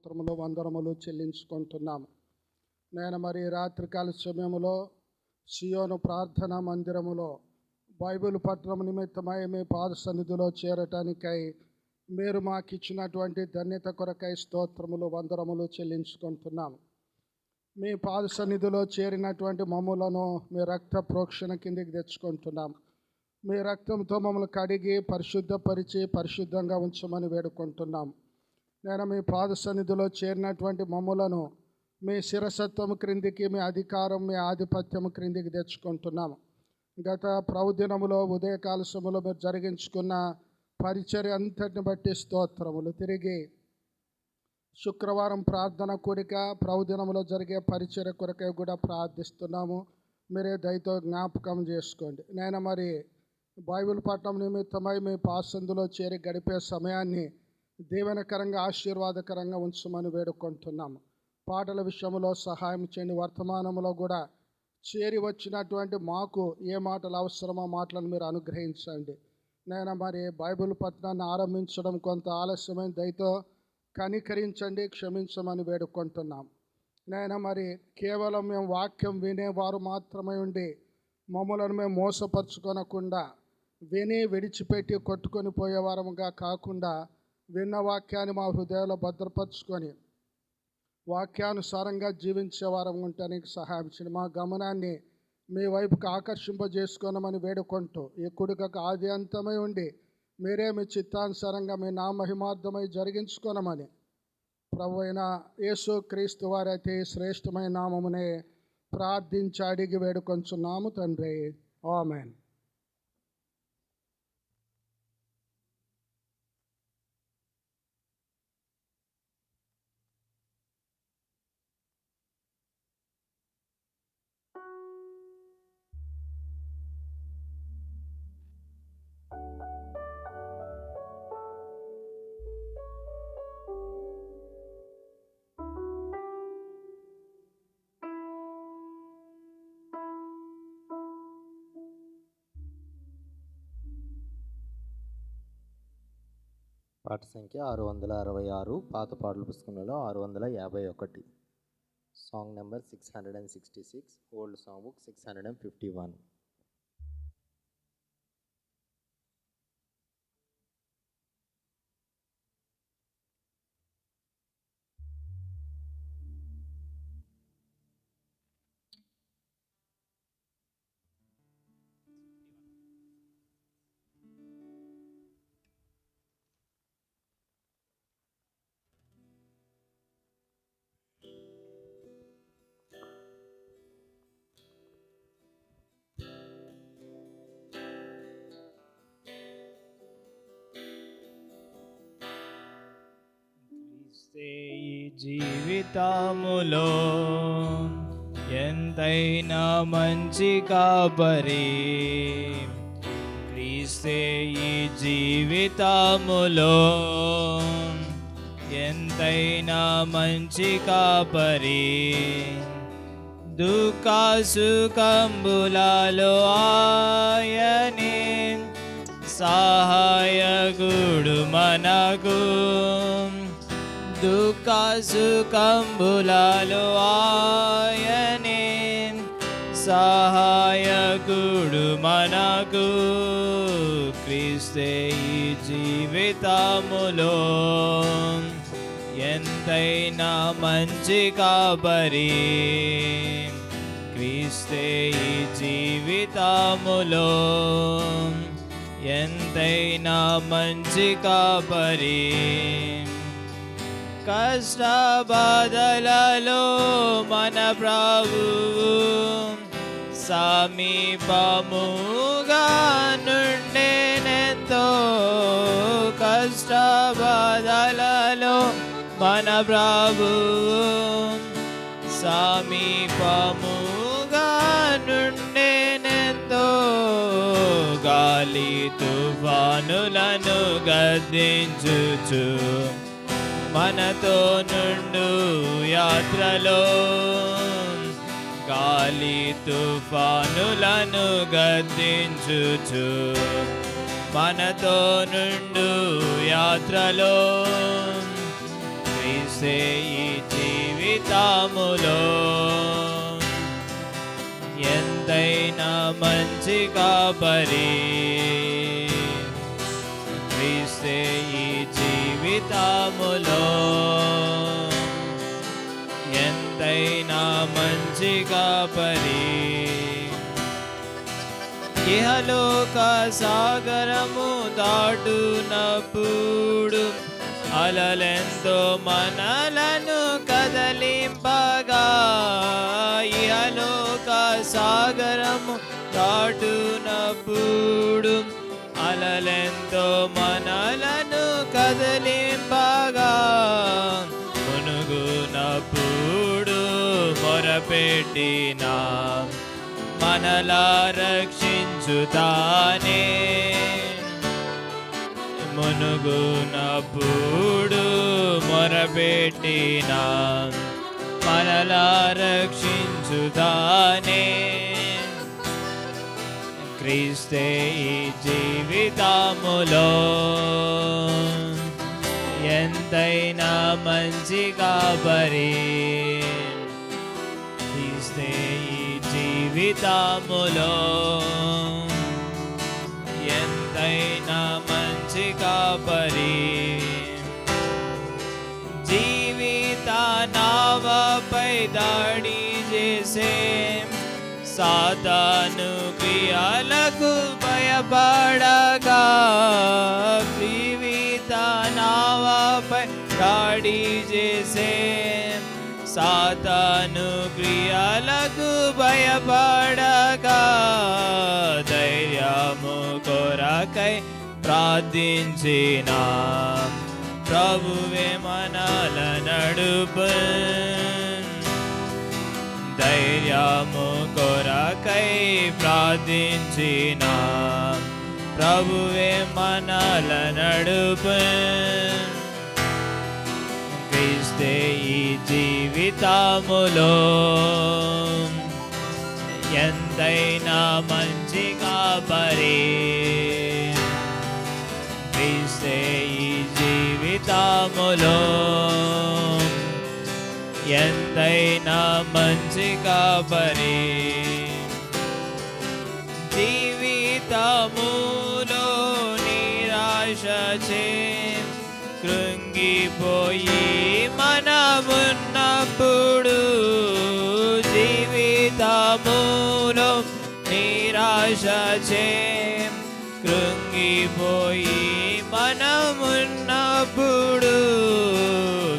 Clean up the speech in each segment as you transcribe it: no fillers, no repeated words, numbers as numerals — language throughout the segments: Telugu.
స్తోత్రములు వందనములు చెల్లించుకుంటున్నాము. నేను మరి రాత్రికాల సమయంలో సియోను ప్రార్థనా మందిరములో బైబిల్ పఠనం నిమిత్తమై మీ పాద సన్నిధిలో చేరటానికై మీరు మాకు ఇచ్చినటువంటి ధన్యత కొరకై స్తోత్రములు వందనములు చెల్లించుకుంటున్నాము. మీ పాద సన్నిధిలో చేరినటువంటి మమ్ములను మీ రక్త ప్రోక్షణ కిందికి తెచ్చుకుంటున్నాము. మీ రక్తంతో మమ్మల్ని కడిగి పరిశుద్ధపరిచి పరిశుద్ధంగా ఉంచమని వేడుకుంటున్నాము. నేను మీ పాద సన్నిధిలో చేరినటువంటి మమ్ములను మీ శిరసత్వము క్రిందికి, మీ అధికారం, మీ ఆధిపత్యము క్రిందికి తెచ్చుకుంటున్నాము. గత ప్రభుదినములో ఉదయకాల సమయంలో మీరు జరిగించుకున్న పరిచర్య అంతటిని బట్టి స్తోత్రములు. తిరిగి శుక్రవారం ప్రార్థన కూడిక ప్రభుదినములో జరిగే పరిచర్య కొరకై కూడా ప్రార్థిస్తున్నాము. మీరే దయతో జ్ఞాపకం చేసుకోండి. నేను మరి బైబిల్ పఠనం నిమిత్తమై మీ పాసందులో చేరి గడిపే సమయాన్ని దీవెనకరంగా ఆశీర్వాదకరంగా ఉంచమని వేడుకుంటున్నాము. పాటల విషయంలో సహాయం చేయండి. వర్తమానంలో కూడా చేరి వచ్చినటువంటి మాకు ఏ మాటలు అవసరమో మాటలను మీరు అనుగ్రహించండి. నేను మరి బైబిల్ పఠనాన్ని ఆరంభించడం కొంత ఆలస్యమైన దయతో కనికరించండి, క్షమించమని వేడుకుంటున్నాం. నేను మరి కేవలం మేము వాక్యం వినేవారు మాత్రమే ఉండి మమ్మలను మేము మోసపరుచుకొనకుండా విని విడిచిపెట్టి కొట్టుకొని పోయేవారముగా కాకుండా విన్న వాక్యాన్ని మా హృదయాల్లో భద్రపరుచుకొని వాక్యానుసారంగా జీవించే వారం ఉండటానికి సహాయం చేయండి. మా గమనాన్ని మీ వైపుకి ఆకర్షింపజేసుకోనమని వేడుకుంటూ ఈ కూడికకు ఆది అంతమై ఉండి మీరే మీ చిత్తానుసారంగా మీ నామహిమార్థమై జరిగించుకోనమని ప్రభు అయిన యేసు క్రీస్తు వారి అతి శ్రేష్టమైన నామమునే ప్రార్థించి అడిగి వేడుకొంచున్నాము తండ్రి. ఆమేన్. పాట సంఖ్య 666, పాత పాటల పుస్తకంలో 651, song number 666, old song book 651. ఈ జీవితములో ఎంతైనా మంచి కాపరి, క్రీస్తే ఈ జీవితములో ఎంతైనా మంచి కాపరి, దుఃఖ సుఖంబులలో ఆయనే సహాయకుడు మనకు, దుఃఖ సుఖంబులలో ఆయనే సహాయకుడు మనకు, క్రీస్తే ఈ జీవితములో ఎంతైనా మంచి కాపరి, క్రీస్తే ఈ జీవితములో ఎంతైనా మంచి కాపరి, కష్ట బాధలలో మన ప్రభువు సమీపముగా నుండెనెంతో, కష్ట బాధలలో మన ప్రభువు సమీపముగా నుండెనెంతో, గాలి తుఫానులను గద్దించుచు మనతో నుండు యాత్రలో, గాలి తుఫానులను గద్దించుచు మనతో నుండు యాత్రలో, క్రీస్తు క్రీస్తే ఈ జీవితములో ఎంతైనా మంచి కాపరి, క్రీస్తే ఈ జీవితములో ఎంతైనా మంచి కాపరి. ఇహలోక సాగరము దాటునప్పుడు అలలెంతో మనలను కదలింపగా, ఇహలోక సాగరము దాటునప్పుడు అలలెంతో మనలను కదలింపగా, మునుగునప్పుడు మొరపెట్టినా మనలా రక్షించుతానే, మునుగునప్పుడు మొరపెట్టినా మనలా రక్షించుతానే. క్రీస్తే ఈ జీవితములో ఎంతైనా మంచి కాపరి, క్రీస్తే ఈ జీవితములో ఎంతైనా మంచి కాపరి. జీవిత నావపై దాడి చేసే సాతాను క్రియలకు భయపడగా, జీవిత నావపై దాడి చేసే సాతాను క్రియలకు భయపడగా, ధైర్యము కొరకై ప్రార్థించిన ప్రభువే మనల నడుపు, ధైర్యము కొరకై ప్రార్థించిన ప్రభువే మనల నడుపు. క్రీస్తే ఈ జీవితములో ఎంతైనా మంచి కాపరి, క్రీస్తే ఈ జీవితములో ఎంతైనా మంచి కాపరి. జీవితములో నిరాశ చే కృంగిపోయి మనమున్నప్పుడు, జీవితములో నిరాశ చే కృంగిపోయి మనమున్నప్పుడు,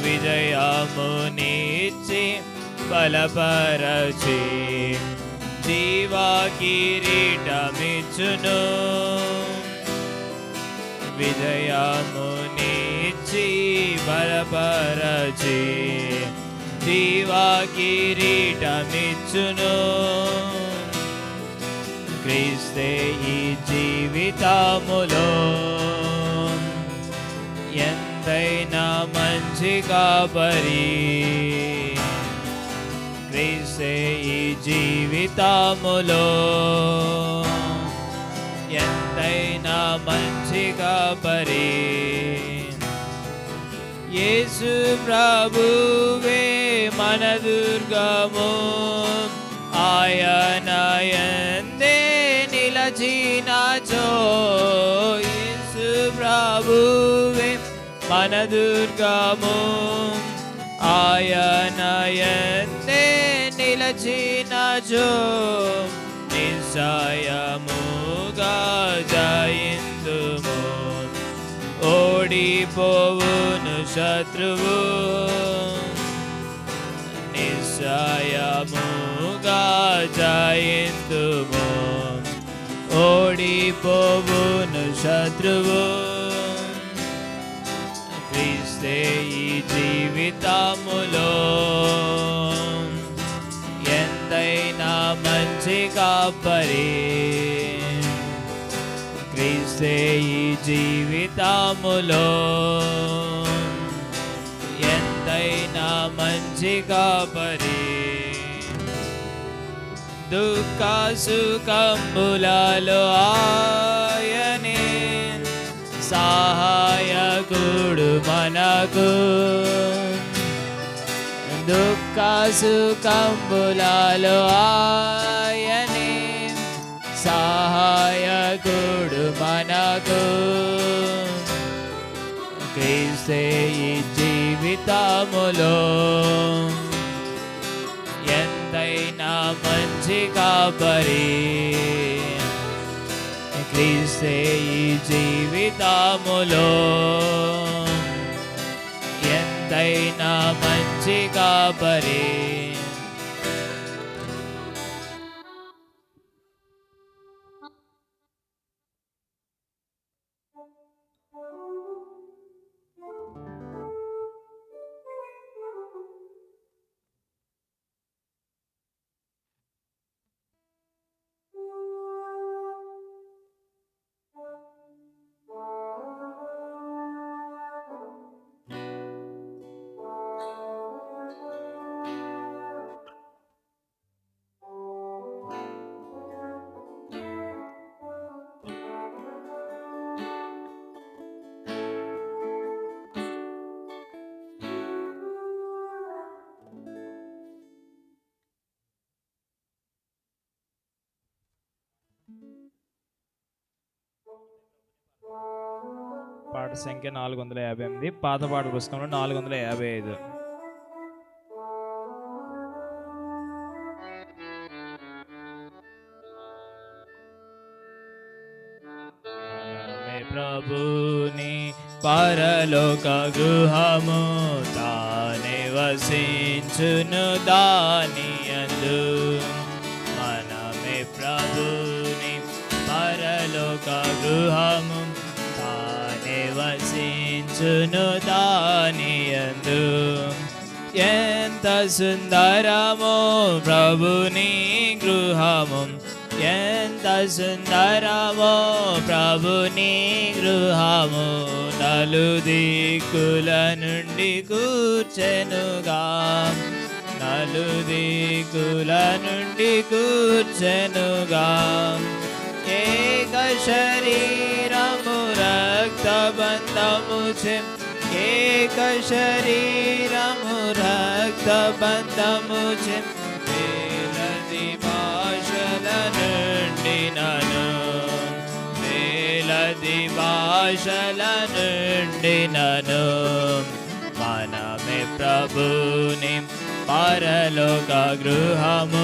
విజయమునిచ్చి బలపరచి జీవా కిరీటమిచ్చును, విజయమునిచ్చి బలపరచి జీవా కిరీటమిచ్చును. క్రీస్తే ఈ జీవితములో ఎంతైనా మంచి కాపరి, క్రీస్తే ఈ జీవితములో ఎంతైనా మంచి కాపరి. యేసు ప్రభువే మన దుర్గము, ఆయన యందే నిలచినచో, యేసు ప్రభువే మన దుర్గము, ఆయన యందే నిలచినచో, నిశ్చయముగా జయింతుము, ఓడిపోవును శత్రువు, నిశ్చయముగా జయింతుము, ఓడిపోవును శత్రువు. క్రీస్తే ఈ జీవితములో ఎంతైనా మంచి కాపరి, క్రీస్తే ఈ జీవితములో ఎంతైనా మంచి కాపరి. దుఃఖ సుఖంబులలో ఆయనే సహాయకుడు మనకు, దుఃఖ సుఖంబులలో ఆయనే సహాయకుడు మనకు. క్రీస్తే ఈ జీవితములో ఎంతైనా మంచి కాపరి. క్రీస్తే ఈ జీవితములో ఎంతైనా మంచి కాపరి. పాట సంఖ్య 458, పాత పాట పుస్తకంలో 455. ప్రభుని పరలోక గృహము తానే వసించును దానియందు. మనమే ప్రభుని పరలోక గృహము తానే వసించును దానియందు. ఎంత సుందరమో ప్రభుని గృహము, ఎంత సుందరమో ప్రభుని గృహము. నలుదిక్కుల నుండి కూర్చెనుగా, నలుదిక్కుల నుండి కూర్చెనుగా. ఏక శరీరము రక్తబంధము చే, ఏక శరీరము రక్తబంధము చే. వేలది భాషల నుండి నను, వేలది భాషల నుండి నను. మనమే ప్రభుని పరలోక గృహము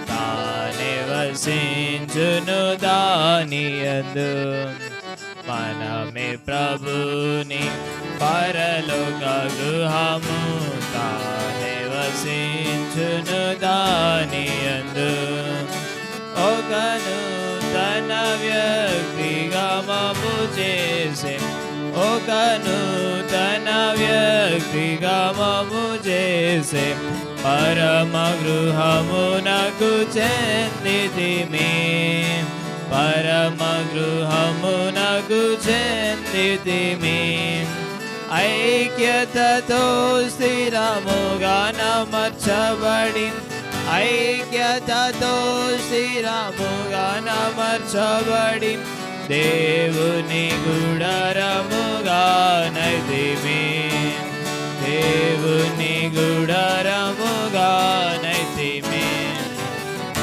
తానే వసించును దానియందు. మనమే ప్రభుని పరలోక గృహము తానే వసించును దానియందు. ఒకను తన వ్యక్తిగమము చేసే, ఒకను తన వ్యక్తిగమము చేసే. పరమ గృహమునకు చెందితిమి, పరమ గృహమునకు చెందితిమి. ఐక్యతతో స్థిరముగా నమర్చబడి, ఐక్యతతో స్థిరముగా నమర్చబడి. దేవుని గుడారముగా నైతిమి, దేవుని గుడారముగా నైతిమి.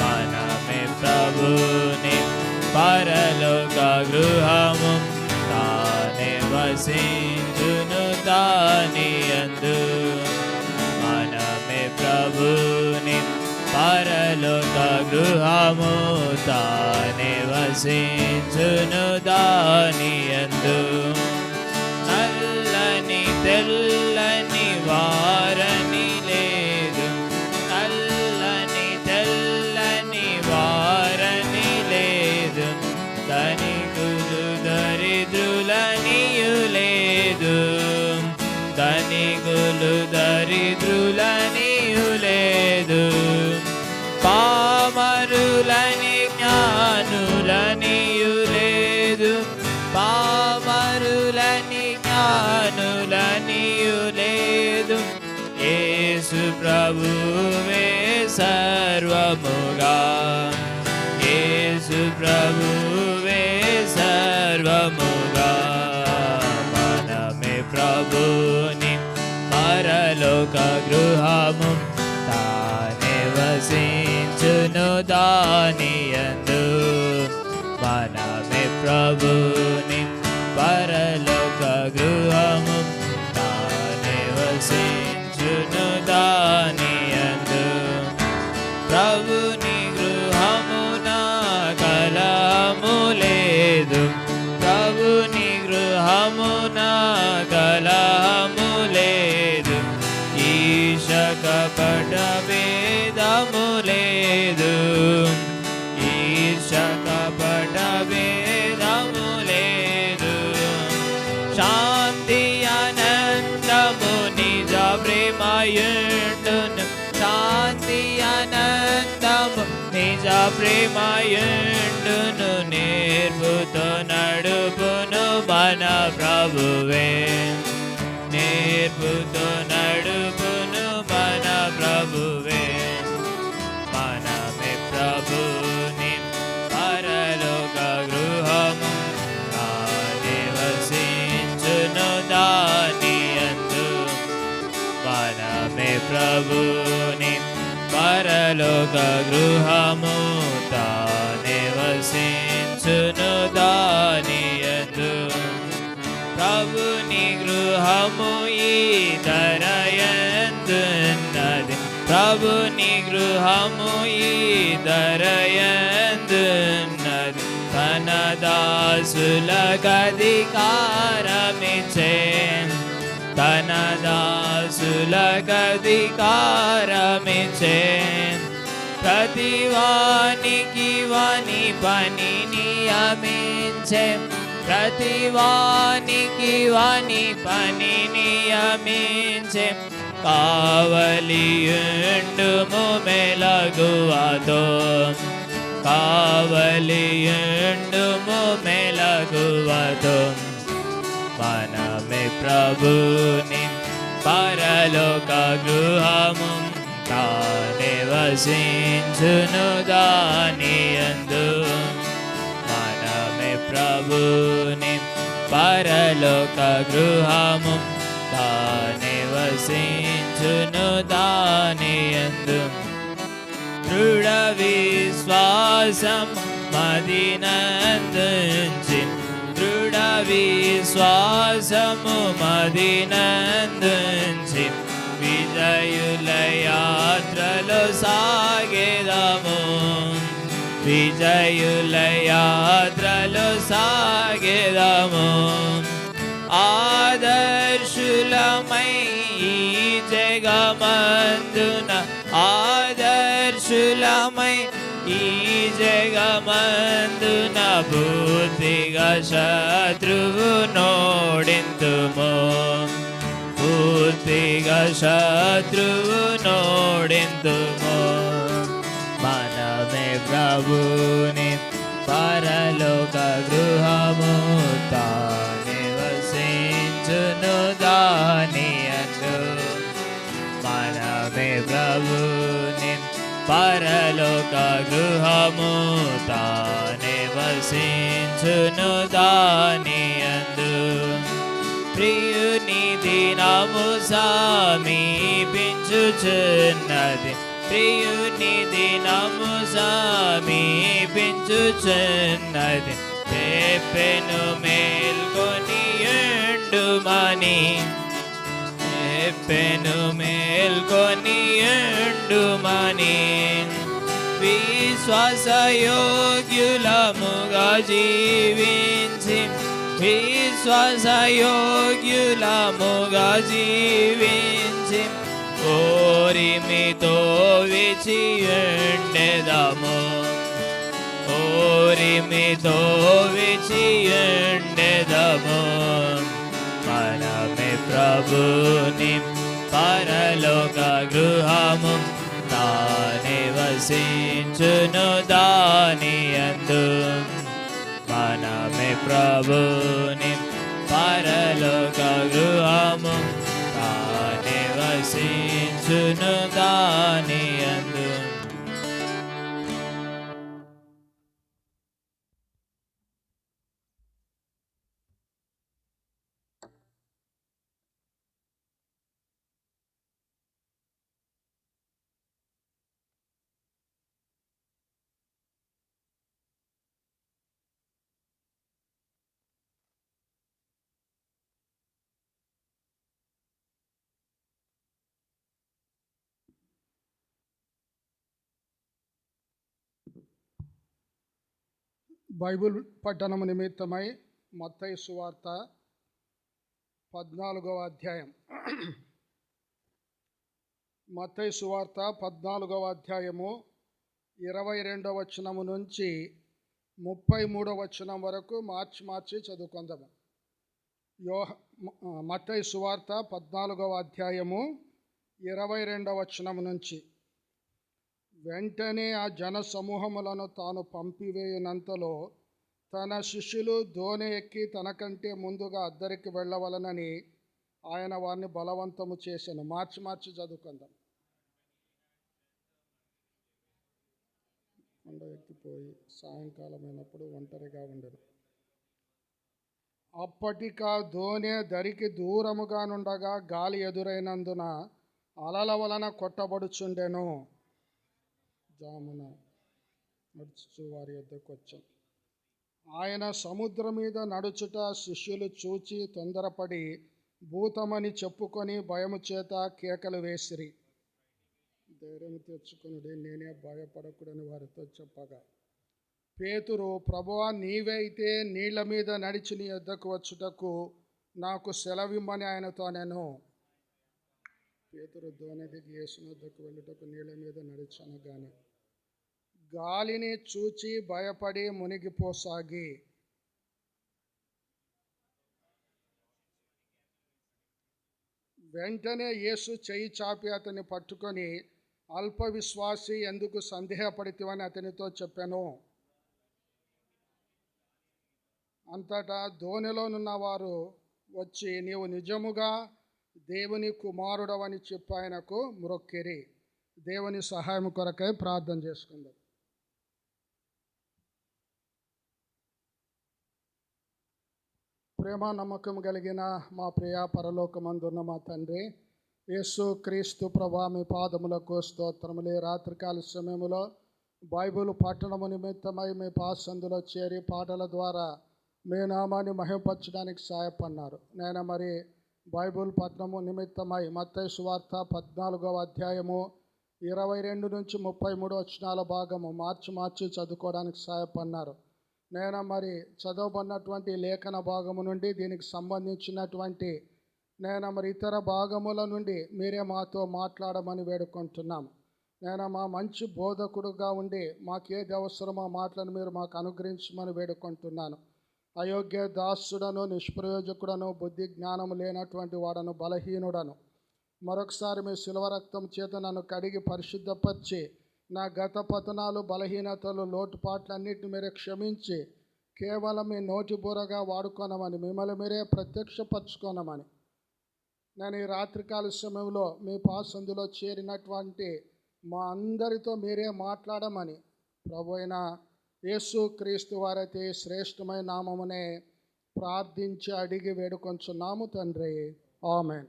మనమే ప్రభుని పరలోక గృహము తానే వసించును దానియందు. మనమే ప్రభుని పరలోక గృహము తానే వసించును దానియందు. నల్లని తెల్లని వారని లేదు, నల్లని తెల్లని వారని లేదు. ధనికులు దరిద్రులనియు లేదు, ధనికులు దరిద్రులనియు లేదు. పామరులని జ్ఞానులనియు లేదు, పామరులని జ్ఞానులనియు లేదు. యేసు ప్రభువే సర్వముగా, యేసు ప్రభువే సర్వముగా. మనమే ప్రభుని పరలోక పరలోక గృహము తానే వసించును దానియందు. మనమే ప్రభుని పరలోక గృహము తానే వసించును దానియందు. ప్రభుని గృహమున కలహము లేదు, ప్రభుని గృహమున కలహము లేదు, ఈశ కపట భేదము లేదు, ఈశ కపట భేదము లేదు. శాంతి ఆనందము నిజ ప్రేమయుండును, శాంతి ఆనందము నిజ ప్రేమయుండును. నేర్పుతో నడుపును మన ప్రభువే, నేర్పుతో నడుపును మన ప్రభువే. మనమే ప్రభుని పరలోక గృహము తానే వసించును దానియందు. మనమే ప్రభుని పరలోక గృహము తానే వసించును దానియందు. ప్రభుని గృహము ఈ ధరయందున్నది, ప్రభుని గృహము ఈ ధరయందున్నది. తన దాసులకధికారమిచ్చే, తన దాసులకధికారమిచ్చే. ప్రతివానికి వాని పని నియమించే, ప్రతివానికి వాని పని నియమించే. కావలియుండుము మెలగువతో, కావలియుండుము మెలగువతో. మనమే ప్రభుని పరలోక గృహము తానే వసించును దానియందు. మనమే ప్రభుని పరలోక గృహము తానే వసించును దానియందు. దృఢ విశ్వాసం మదినందుంచి, దృఢ విశ్వాసము మదినందుంచి. విజయుల యాత్రలో సాగెదము, విజయుల యాత్రలో సాగెదము. ఆదర్శులమై ఈ జగమందున, ఆదర్శులమై ఈ జగమందున. బుద్ధిగా శత్రువు నోడింతుము, బుద్ధిగా శత్రువు నోడింతుము. మనమే ప్రభుని పరలోక గృహము తానే వసించును దానియందు. మనమే ప్రభుని పరలోక గృహము తానే వసించును దానియందు. ప్రియుని దినము సమీపించుచున్నది, ప్రియుని దినము సమీపించుచున్నది. చెప్పెను మేల్కొని ఉండుమని, చెప్పెను మేల్కొని ఉండుమని. విశ్వాసయోగ్యులముగా జీవించి, విశ్వాసయోగ్యులముగా జీవించి. ఓరిమితో విచియుండెదము, ఓరిమితో విచియుండెదము. మనమే ప్రభుని పరలోక గృహము తానే వసించును దానియందు. మనమే ప్రభుని పరలోక గృహము తానే వసించును దానియందు. బైబిల్ పఠనము నిమిత్తమై మత్తయి సువార్త 14వ అధ్యాయం. మత్తయి సువార్త 14వ అధ్యాయము 22వ వచనము నుంచి 33వ వచనం వరకు మార్చి చదువుకుందాము. మత్తయి సువార్త 14వ అధ్యాయము 22వ వచనము నుంచి. వెంటనే ఆ జన సమూహములను తాను పంపివేయనంతలో తన శిష్యులు దోణి ఎక్కి తనకంటే ముందుగా అద్దరికి వెళ్ళవలనని ఆయన వారిని బలవంతము చేశాను. మార్చి చదువుకుందాం. కొండ ఎక్కిపోయి సాయంకాలం అయినప్పుడు ఒంటరిగా ఉండెను. అప్పటికా దోణి దరికి దూరముగా నుండగా గాలి ఎదురైనందున అలల వలన కొట్టబడుచుండెను. జామున నడుచుచు వారి యొద్దకు వచ్చాను. ఆయన సముద్రం మీద నడుచుట శిష్యులు చూచి తొందరపడి భూతమని చెప్పుకొని భయము చేత కేకలు వేసిరి. ధైర్యం తెచ్చుకునుడి, నేనే భయపడకూడని వారితో చెప్పగా, పేతురు, ప్రభువా, నీవే అయితే నీళ్ల మీద నడిచి నీ యొద్దకు వచ్చుటకు నాకు సెలవిమ్మని ఆయనతో నేను. పేతురు దోణి దిగి యేసుని వద్దకు వెళ్ళుటకు నీళ్ల మీద నడిచనగానే గాలిని చూచి భయపడి మునిగిపోసాగి, వెంటనే యేసు చెయ్యి చాపి అతన్ని పట్టుకొని, అల్ప విశ్వాసి, ఎందుకు సందేహపడితివని అతనితో చెప్పాను. అంతటా దోణిలోనున్న వారు వచ్చి, నీవు నిజముగా దేవుని కుమారుడవని చెప్పి ఆయనకు మ్రొక్కిరి. దేవుని సహాయం కొరకై ప్రార్థన చేసుకుందాం. ప్రేమ నమ్మకం కలిగిన మా ప్రియ పరలోకమందున్న మా తండ్రి యేసు క్రీస్తు ప్రభా, మీ పాదములకు స్తోత్రములే. రాత్రికాల సమయములో బైబిల్ పట్టణము నిమిత్తమై మీ పాసందులో చేరి పాటల ద్వారా మీ నామాన్ని మహిమపరచడానికి సహాయపడినారు. నేను మరి బైబిల్ పట్టణము నిమిత్తమై మత్తయి సువార్త 14వ అధ్యాయము 22 నుంచి 33 వచనాల భాగము మార్చి చదువుకోవడానికి సహాయపడినారు. నేను మరి చదవబడినటువంటి లేఖన భాగము నుండి దీనికి సంబంధించినటువంటి నేను మరి ఇతర భాగముల నుండి మీరే మాతో మాట్లాడమని వేడుకుంటున్నాము. నేను మా మంచి బోధకుడుగా ఉండి మాకేది అవసరమో మాటలను మీరు మాకు అనుగ్రహించమని వేడుకుంటున్నాను. అయోగ్య దాసుడను, నిష్ప్రయోజకుడను, బుద్ధి జ్ఞానము లేనటువంటి వాడను, బలహీనుడను. మరొకసారి మీ శిలువ రక్తం చేత నన్ను కడిగి పరిశుద్ధపరిచి నా గత పతనాలు, బలహీనతలు, లోటుపాట్లన్నిటిని మీరే క్షమించి కేవలం మీ నోటి బూరగా వాడుకోనమని, మిమ్మల్ని మీరే ప్రత్యక్షపరచుకోనమని నేను ఈ రాత్రికాల సమయంలో మీ పాసందులో చేరినటువంటి మా అందరితో మీరే మాట్లాడమని ప్రభు అయిన యేసు క్రీస్తు వారైతే శ్రేష్టమైన నామమునే ప్రార్థించి అడిగి వేడుకొంచున్నాము తండ్రి. ఆమేన్.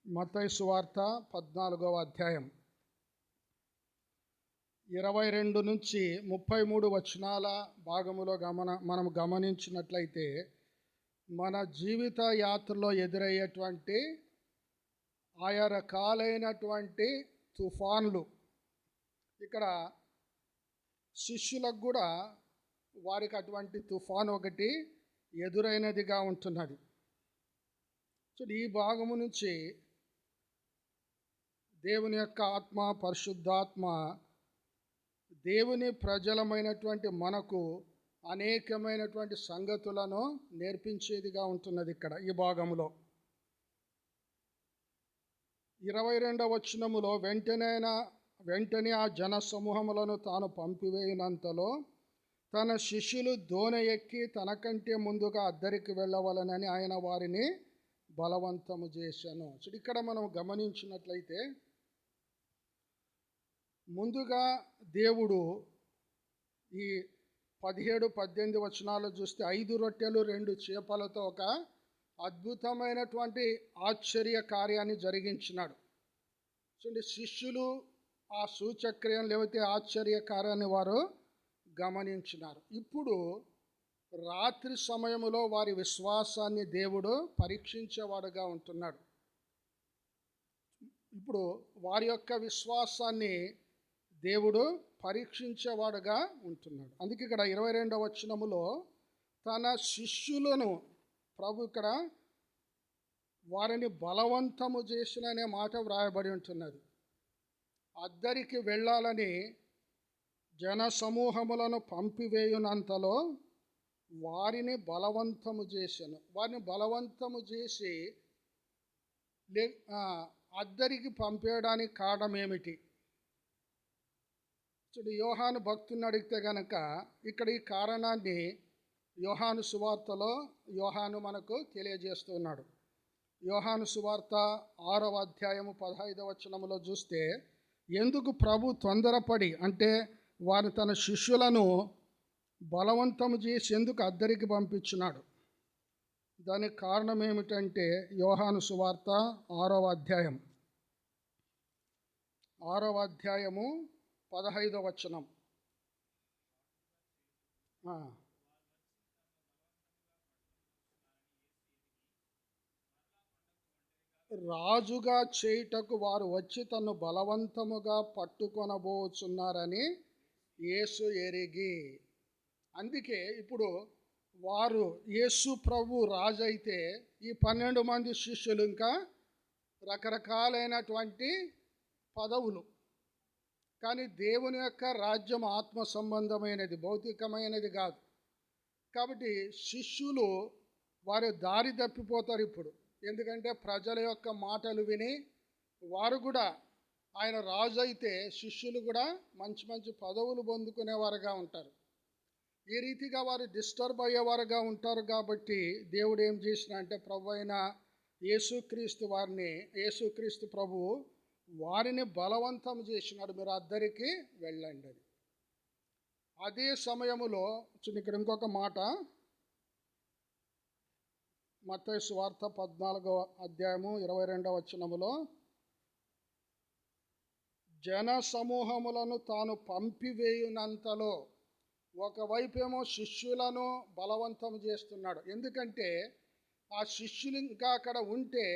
మత్తయి సువార్త 14వ అధ్యాయం 22 నుంచి 33 వచనాల భాగములో మనం గమనించినట్లయితే మన జీవిత యాత్రలో ఎదురయ్యేటువంటి ఆయా రకాలైనటువంటి తుఫాన్లు, ఇక్కడ శిష్యులకు కూడా వారికి అటువంటి తుఫాన్ ఒకటి ఎదురైనదిగా ఉంటున్నది. సో ఈ భాగము నుంచి దేవుని యొక్క ఆత్మ, పరిశుద్ధాత్మ దేవుని ప్రజలమైనటువంటి మనకు అనేకమైనటువంటి సంగతులను నేర్పించేదిగా ఉంటున్నది. ఇక్కడ ఈ భాగంలో 22వ వచనములో వెంటనే ఆ జన సమూహములను తాను పంపివేయనంతలో తన శిష్యులు దోణి ఎక్కి తనకంటే ముందుగా అద్దరికి వెళ్ళవలనని ఆయన వారిని బలవంతము చేశాను. సో ఇక్కడ మనం గమనించినట్లయితే ముందుగా దేవుడు ఈ 17-18 వచనాలు చూస్తే 5 రొట్టెలు 2 చేపలతో ఒక అద్భుతమైనటువంటి ఆశ్చర్య కార్యాన్ని జరిగించినాడు. చూడండి, శిష్యులు ఆ సూచక్రియం లేకపోతే ఆశ్చర్య కార్యాన్ని వారు గమనించినారు. ఇప్పుడు రాత్రి సమయములో వారి విశ్వాసాన్ని దేవుడు పరీక్షించేవాడుగా ఉంటున్నాడు. ఇప్పుడు వారి యొక్క విశ్వాసాన్ని దేవుడు పరీక్షించేవాడుగా ఉంటున్నాడు. అందుకే ఇక్కడ 22వ వచనములో తన శిష్యులను ప్రభు ఇక్కడ వారిని బలవంతము చేసిన అనే మాట వ్రాయబడి ఉంటున్నది. అద్దరికి వెళ్ళాలని జన సమూహములను పంపివేయునంతలో వారిని బలవంతము చేశాను. వారిని బలవంతము చేసి అద్దరికి పంపేయడానికి కారణం ఏమిటి? చూడు, యోహాను భక్తుని అడిగితే గనక ఇక్కడ ఈ కారణాన్ని యోహాను సువార్తలో యోహాను మనకు తెలియజేస్తున్నాడు. యోహాను సువార్త 6వ అధ్యాయము 15వ వచనములో చూస్తే, ఎందుకు ప్రభు తొందరపడి అంటే వారు తన శిష్యులను బలవంతము చేసి ఎందుకు అద్దరికి పంపించినాడు? దానికి కారణం ఏమిటంటే యోహాను సువార్త 6వ అధ్యాయము 15వ వచనం. రాజుగా చేయుటకు వారు వచ్చి తన్ను బలవంతముగా పట్టుకొనబోచున్నారని యేసు ఎరిగి. అందుకే ఇప్పుడు వారు యేసు ప్రభు రాజు అయితే ఈ 12 మంది శిష్యులు ఇంకా రకరకాలైనటువంటి పదవులు. కానీ దేవుని యొక్క రాజ్యం ఆత్మ సంబంధమైనది, భౌతికమైనది కాదు. కాబట్టి శిష్యులు వారు దారి తప్పిపోతారు ఇప్పుడు. ఎందుకంటే ప్రజల యొక్క మాటలు విని వారు కూడా, ఆయన రాజు అయితే శిష్యులు కూడా మంచి మంచి పదవులు పొందుకునేవారుగా ఉంటారు. ఈ రీతిగా వారు డిస్టర్బ్ అయ్యేవారుగా ఉంటారు. కాబట్టి దేవుడు ఏం చేసిన అంటే ప్రభు అయిన యేసుక్రీస్తు ప్రభువు వారిని బలవంతం చేసినాడు, మీరు అద్దరికి వెళ్ళండి అని. అదే సమయములో ఇక్కడ ఇంకొక మాట, మత్తయి సువార్త 14వ అధ్యాయము 22వ వచనములో, జన సమూహములను తాను పంపివేయునంతలో, ఒకవైపేమో శిష్యులను బలవంతం చేస్తున్నాడు. ఎందుకంటే ఆ శిష్యులు ఇంకా అక్కడ ఉంటే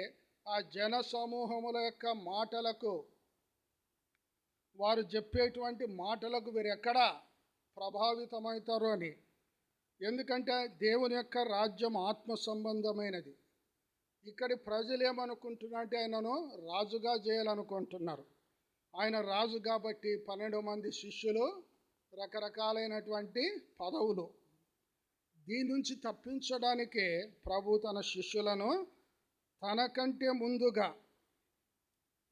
ఆ జన సమూహముల యొక్క మాటలకు, వారు చెప్పేటువంటి మాటలకు వీరు ఎక్కడ ప్రభావితమవుతారు అని. ఎందుకంటే దేవుని యొక్క రాజ్యం ఆత్మ సంబంధమైనది. ఇక్కడి ప్రజలు ఏమనుకుంటున్నారంటే ఆయనను రాజుగా చేయాలనుకుంటున్నారు. ఆయన రాజు కాబట్టి 12 మంది శిష్యులు, రకరకాలైనటువంటి పదవులు. దీని నుంచి తప్పించడానికే ప్రభు తన శిష్యులను తనకంటే ముందుగా,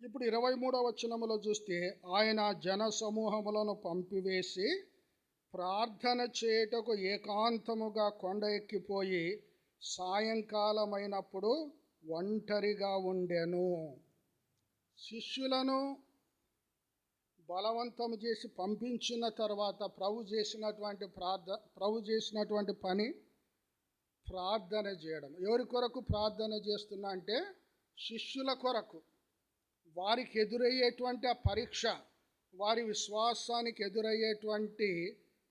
ఇప్పుడు 23వ వచనములో చూస్తే, ఆయన జన సమూహములను పంపివేసి ప్రార్థన చేయుటకు ఏకాంతముగా కొండ ఎక్కిపోయి సాయంకాలమైనప్పుడు ఒంటరిగా ఉండెను. శిష్యులను బలవంతం చేసి పంపించిన తర్వాత ప్రభు చేసినటువంటి పని ప్రార్థన చేయడం. ఎవరి కొరకు ప్రార్థన చేస్తున్నా అంటే శిష్యుల కొరకు. వారికి ఎదురయ్యేటువంటి ఆ పరీక్ష, వారి విశ్వాసానికి ఎదురయ్యేటువంటి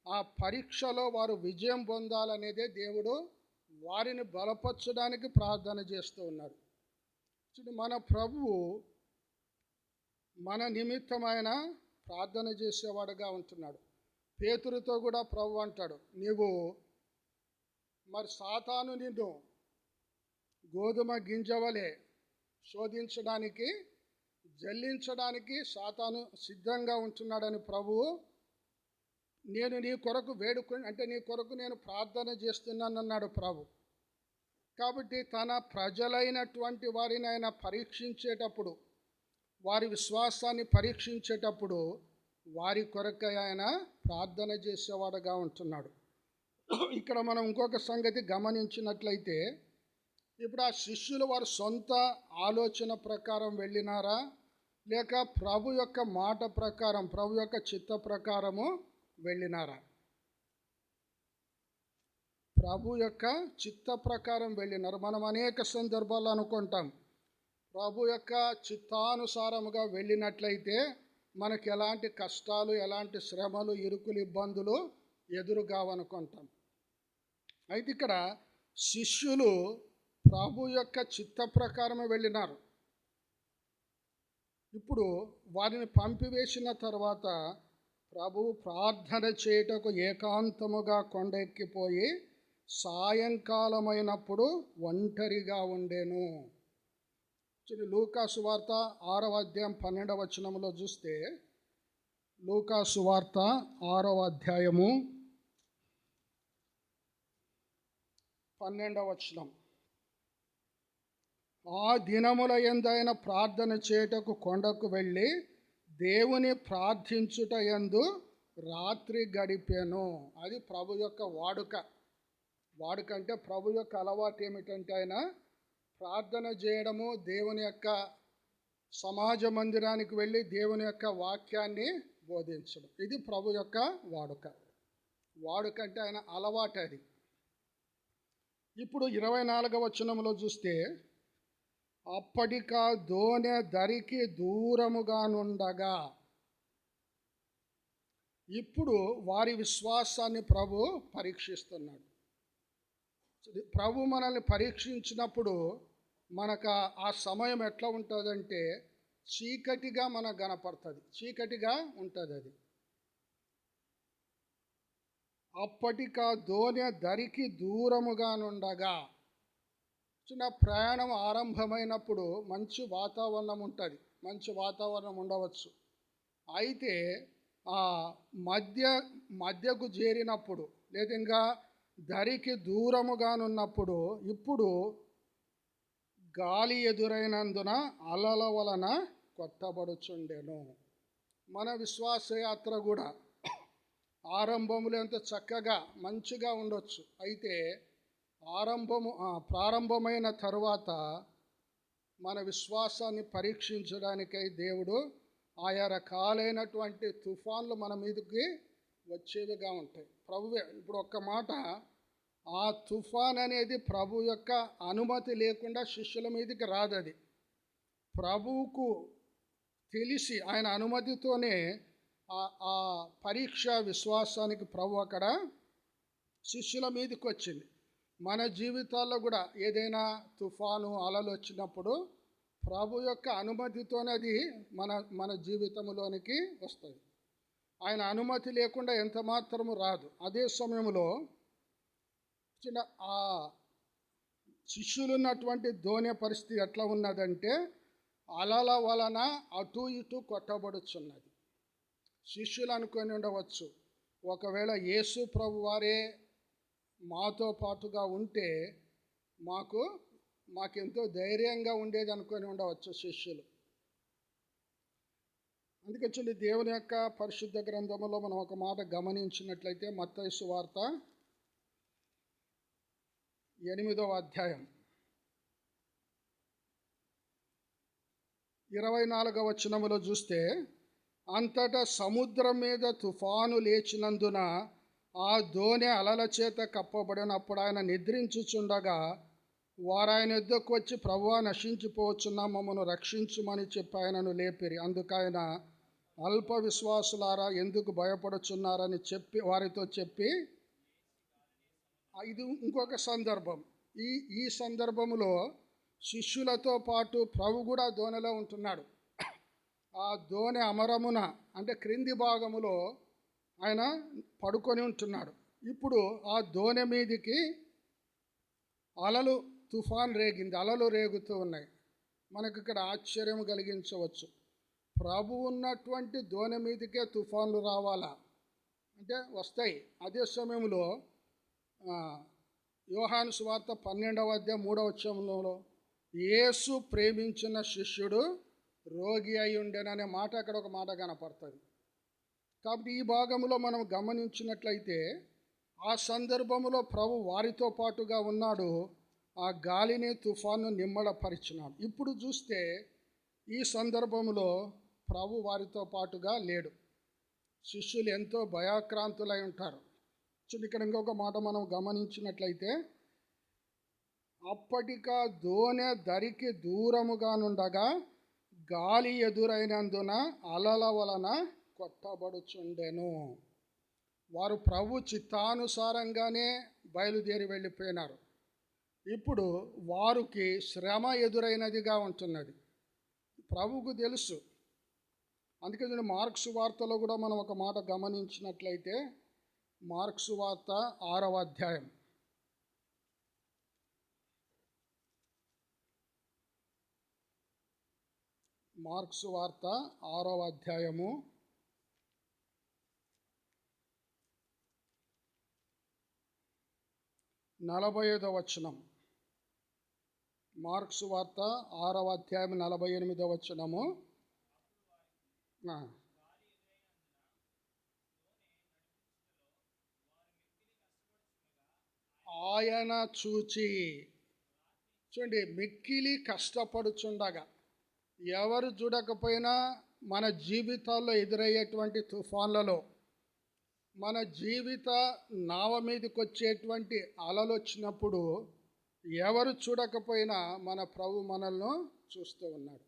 ఆ పరీక్షలో వారు విజయం పొందాలనేదే దేవుడు వారిని బలపరచడానికి ప్రార్థన చేస్తూ ఉన్నారు. మన ప్రభువు మన నిమిత్తమైన ప్రార్థన చేసేవాడుగా ఉంటున్నాడు. పేతురుతో కూడా ప్రభు అంటాడు, నీవు మరి సాతాను నిన్ను గోధుమ గింజవలే శోధించడానికి, జల్లించడానికి సాతాను సిద్ధంగా ఉంటున్నాడని ప్రభువు, నేను నీ కొరకు నీ కొరకు నేను ప్రార్థన చేస్తున్నాను అన్నాడు ప్రభు. కాబట్టి తన ప్రజలైనటువంటి వారిని ఆయన పరీక్షించేటప్పుడు, వారి విశ్వాసాన్ని పరీక్షించేటప్పుడు వారి కొరకు ఆయన ప్రార్థన చేసేవాడుగా ఉంటున్నాడు. ఇక్కడ మనం ఇంకొక సంగతి గమనించినట్లయితే, ఇప్పుడు ఆ శిష్యులు వారి సొంత ఆలోచన ప్రకారం వెళ్ళినారా, లేక ప్రభు యొక్క మాట ప్రకారం, ప్రభు యొక్క చిత్త ప్రకారము వెళ్ళినారా? ప్రభు యొక్క చిత్త ప్రకారం వెళ్ళినారు. మనం అనేక సందర్భాల్లో అనుకుంటాం, ప్రభు యొక్క చిత్తానుసారముగా వెళ్ళినట్లయితే మనకు ఎలాంటి కష్టాలు, ఎలాంటి శ్రమలు, ఇరుకులు, ఇబ్బందులు ఎదురుగావనుకుంటాం. అయితే ఇక్కడ శిష్యులు ప్రభు యొక్క చిత్త ప్రకారమే వెళ్ళినారు. ఇప్పుడు వారిని పంపివేసిన తర్వాత ప్రభువు ప్రార్థన చేయుటకు ఏకాంతముగా కొండెక్కిపోయి సాయంకాలమైనప్పుడు ఒంటరిగా ఉండెను. లూకా సువార్త 6వ అధ్యాయం 12వ వచనంలో చూస్తే, లూకా సువార్త 6వ అధ్యాయము 12వ వచనం. ఆ దినముల యందైన ప్రార్థన చేయుటకు కొండకు వెళ్ళి దేవుని ప్రార్థించుట యందు రాత్రి గడిపెను. అది ప్రభు యొక్క వాడుక అంటే ప్రభు యొక్క అలవాటు ఏమిటంటే ఆయన ప్రార్థన చేయడము, దేవుని యొక్క సమాజ మందిరానికి వెళ్ళి దేవుని యొక్క వాక్యాన్ని బోధించడం. ఇది ప్రభు యొక్క వాడుక అంటే ఆయన అలవాటు అది. ఇప్పుడు 24వ వచనంలో చూస్తే, అప్పటికా దోణె దరికి దూరముగా నుండగా. ఇప్పుడు వారి విశ్వాసాన్ని ప్రభు పరీక్షిస్తున్నాడు. ప్రభు మనల్ని పరీక్షించినప్పుడు మనకు ఆ సమయం ఎట్లా ఉంటుందంటే చీకటిగా మనకు కనపడుతుంది, చీకటిగా ఉంటుంది అది. అప్పటికా దోణె దరికి దూరముగా నుండగా. చిన్న ప్రయాణం ఆరంభమైనప్పుడు మంచి వాతావరణం ఉంటుంది, మంచి వాతావరణం ఉండవచ్చు. అయితే ఆ మధ్యకు చేరినప్పుడు లేదా ఇంకా దరికి దూరముగానున్నప్పుడు ఇప్పుడు గాలి ఎదురైనందున అలల వలన కొట్టబడుచుండెను. మన విశ్వాసయాత్ర కూడా ఆరంభములో ఎంత చక్కగా మంచిగా ఉండొచ్చు. అయితే ప్రారంభమైన తరువాత మన విశ్వాసాన్ని పరీక్షించడానికై దేవుడు ఆయా రకాలైనటువంటి తుఫాన్లు మన మీదకి వచ్చేవిగా ఉంటాయి. ప్రభువే ఇప్పుడు ఒక్క మాట, ఆ తుఫాన్ అనేది ప్రభు యొక్క అనుమతి లేకుండా శిష్యుల మీదకి రాదు. అది ప్రభువుకు తెలిసి ఆయన అనుమతితోనే ఆ పరీక్ష విశ్వాసానికి ప్రభు అక్కడ శిష్యుల మీదకి వచ్చింది. మన జీవితాల్లో కూడా ఏదైనా తుఫాను అలలు వచ్చినప్పుడు ప్రభు యొక్క అనుమతితోనే అది మన జీవితంలోనికి వస్తుంది. ఆయన అనుమతి లేకుండా ఎంత మాత్రము రాదు. అదే సమయంలో ఆ శిష్యులు ఉన్నటువంటి దోణె పరిస్థితి ఎట్లా ఉన్నదంటే అలల వలన అటు ఇటు కొట్టబడుచున్నది. శిష్యులు అనుకొని ఉండవచ్చు, ఒకవేళ యేసు ప్రభు వారే మాతో పాటుగా ఉంటే మాకెంతో ధైర్యంగా ఉండేది అనుకొని ఉండవచ్చు శిష్యులు. అందుకే చూడండి, దేవుని యొక్క పరిశుద్ధ గ్రంథంలో మనం ఒక మాట గమనించినట్లయితే మత్తయి సువార్త 8వ అధ్యాయం 24వ వచనములో చూస్తే, అంతటా సముద్రం మీద తుఫాను లేచినందున ఆ దోణె అలల చేత కప్పబడినప్పుడు ఆయన నిద్రించుచుండగా వారు ఆయన యొద్దకు వచ్చి, ప్రభువా, నశించిపోవచ్చున్నా, మమ్మను రక్షించుమని చెప్పి ఆయనను లేపిరి. అందుకైన అల్ప విశ్వాసులారా ఎందుకు భయపడుచున్నారని వారితో చెప్పి, ఇది ఇంకొక సందర్భం. ఈ సందర్భంలో శిష్యులతో పాటు ప్రభు కూడా దోణిలో ఉంటున్నాడు. ఆ దోణి అమరమున అంటే క్రింది భాగములో ఆయన పడుకొని ఉంటున్నాడు. ఇప్పుడు ఆ దోణి మీదికి తుఫాన్ రేగింది, అలలు రేగుతూ ఉన్నాయి. మనకి ఇక్కడ ఆశ్చర్యం కలిగించవచ్చు. ప్రభు ఉన్నటువంటి దోణి మీదకే తుఫాన్లు రావాలా అంటే వస్తాయి. అదే సమయంలో యోహాను సువార్త 12వ అధ్యాయం 3వ వచనంలో యేసు ప్రేమించిన శిష్యుడు రోగి అయి ఉండేననే మాట అక్కడ ఒక మాట కనపడుతుంది. కాబట్టి ఈ భాగంలో మనం గమనించినట్లయితే ఆ సందర్భంలో ప్రభు వారితో పాటుగా ఉన్నాడు, ఆ గాలిని తుఫాను నిమ్మడపరిచినాడు. ఇప్పుడు చూస్తే ఈ సందర్భంలో ప్రభు వారితో పాటుగా లేడు. శిష్యులు ఎంతో భయాక్రాంతులై ఉంటారు. చూడండి, ఇక్కడ ఇంకొక మాట మనం గమనించినట్లయితే, అప్పటికా దోణె దరికి దూరముగా నుండగా గాలి ఎదురైనందున అలల వలన కొట్టబడుచుండెను. వారు ప్రభు చిత్తానుసారంగానే బయలుదేరి వెళ్ళిపోయినారు. ఇప్పుడు వారికి శ్రమ ఎదురైనదిగా ఉంటున్నది. ప్రభువుకు తెలుసు అందుకే చూడండి, మార్క్స్ వార్తలో కూడా మనం ఒక మాట గమనించినట్లయితే, మార్క్స్ వార్త 6వ అధ్యాయం. మార్క్స్ వార్త 6వ అధ్యాయము 45వ వచనం. మార్క్స్ వార్త 6వ అధ్యాయం 48వ వచనము. ఆయన చూచి, చూడండి, మిక్కిలి కష్టపడుచుండగా, ఎవరు చూడకపోయినా మన జీవితాల్లో ఎదురయ్యేటువంటి తుఫాన్లలో, మన జీవిత నావ మీదకి వచ్చేటువంటి అలలు వచ్చినప్పుడు ఎవరు చూడకపోయినా మన ప్రభు మనల్ని చూస్తూ ఉన్నాడు.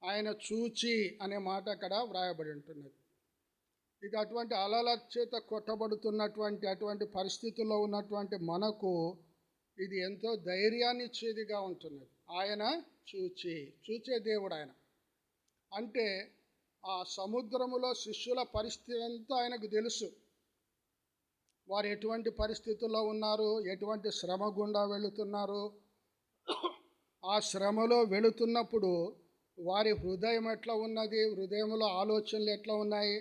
ఆయన చూచి అనే మాట అక్కడ వ్రాయబడి ఉంటున్నది. ఇది అటువంటి అలల చేత కొట్టబడుతున్నటువంటి అటువంటి పరిస్థితుల్లో ఉన్నటువంటి మనకు ఇది ఎంతో ధైర్యాన్ని ఇచ్చేదిగా ఉంటున్నది. ఆయన చూచే దేవుడు ఆయన. అంటే ఆ సముద్రములో శిష్యుల పరిస్థితి అంతా ఆయనకు తెలుసు. వారు ఎటువంటి పరిస్థితుల్లో ఉన్నారు, ఎటువంటి శ్రమ గుండా వెళుతున్నారు. ఆ శ్రమలో వెళుతున్నప్పుడు వారి హృదయం ఎట్లా ఉన్నది, హృదయంలో ఆలోచనలు ఎట్లా ఉన్నాయి,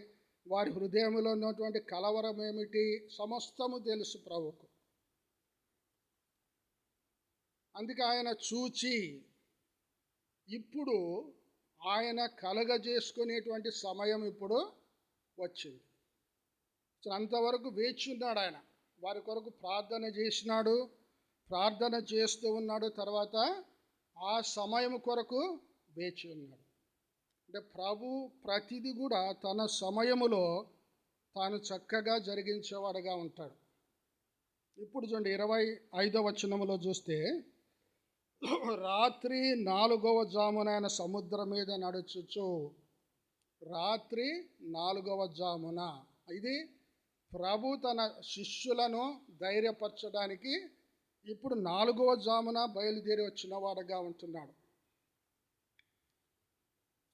వారి హృదయంలో ఉన్నటువంటి కలవరం ఏమిటి, సమస్తము తెలుసు ప్రభువుకు. అందుకే ఆయన చూచి, ఇప్పుడు ఆయన కలగజేసుకునేటువంటి సమయం ఇప్పుడు వచ్చింది. అంతవరకు వేచి ఉన్నాడు ఆయన. వారి కొరకు ప్రార్థన చేసినాడు, ప్రార్థన చేస్తూ ఉన్నాడు. తర్వాత ఆ సమయం కొరకు వేచి ఉన్నాడు. అంటే ప్రభు ప్రతిదీ కూడా తన సమయములో తాను చక్కగా జరిగించేవాడుగా ఉంటాడు. ఇప్పుడు చూడండి, 25వ వచనములో చూస్తే, రాత్రి 4వ జామున ఆయన సముద్రం మీద నడుచుచు. రాత్రి 4వ జామున. ఇది ప్రభు తన శిష్యులను ధైర్యపరచడానికి ఇప్పుడు 4వ జామున బయలుదేరి వచ్చిన వాడుగా ఉంటున్నాడు.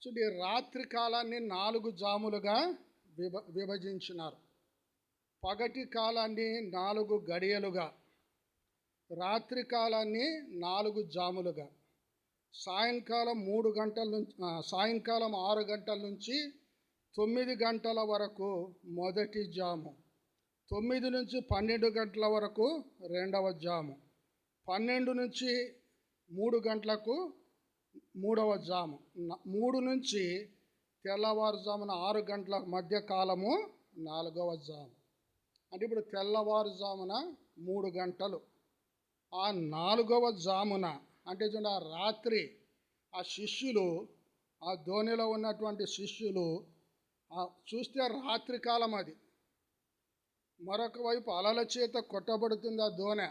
చూడండి, రాత్రి కాలాన్ని 4 జాములుగా విభజించినారు. పగటి కాలాన్ని 4 గడియలుగా, రాత్రి కాలాన్ని 4 జాములుగా, సాయంకాలం 3 గంటల నుంచి సాయంకాలం 6 గంటల నుంచి 9 గంటల వరకు మొదటి జాము, 9 నుంచి 12 గంటల వరకు రెండవ జాము, 12 నుంచి 3 గంటలకు మూడవ జాము, 3 నుంచి తెల్లవారుజామున 6 గంటల మధ్య కాలము 4వ జాము. అంటే ఇప్పుడు తెల్లవారుజామున 3 గంటలు. ఆ 4వ జామున అంటే చూడండి, ఆ రాత్రి ఆ శిష్యులు, ఆ ధోనిలో ఉన్నటువంటి శిష్యులు చూస్తే రాత్రి కాలం అది. మరొక వైపు అలల చేత కొట్టబడుతుంది ఆ దోణె,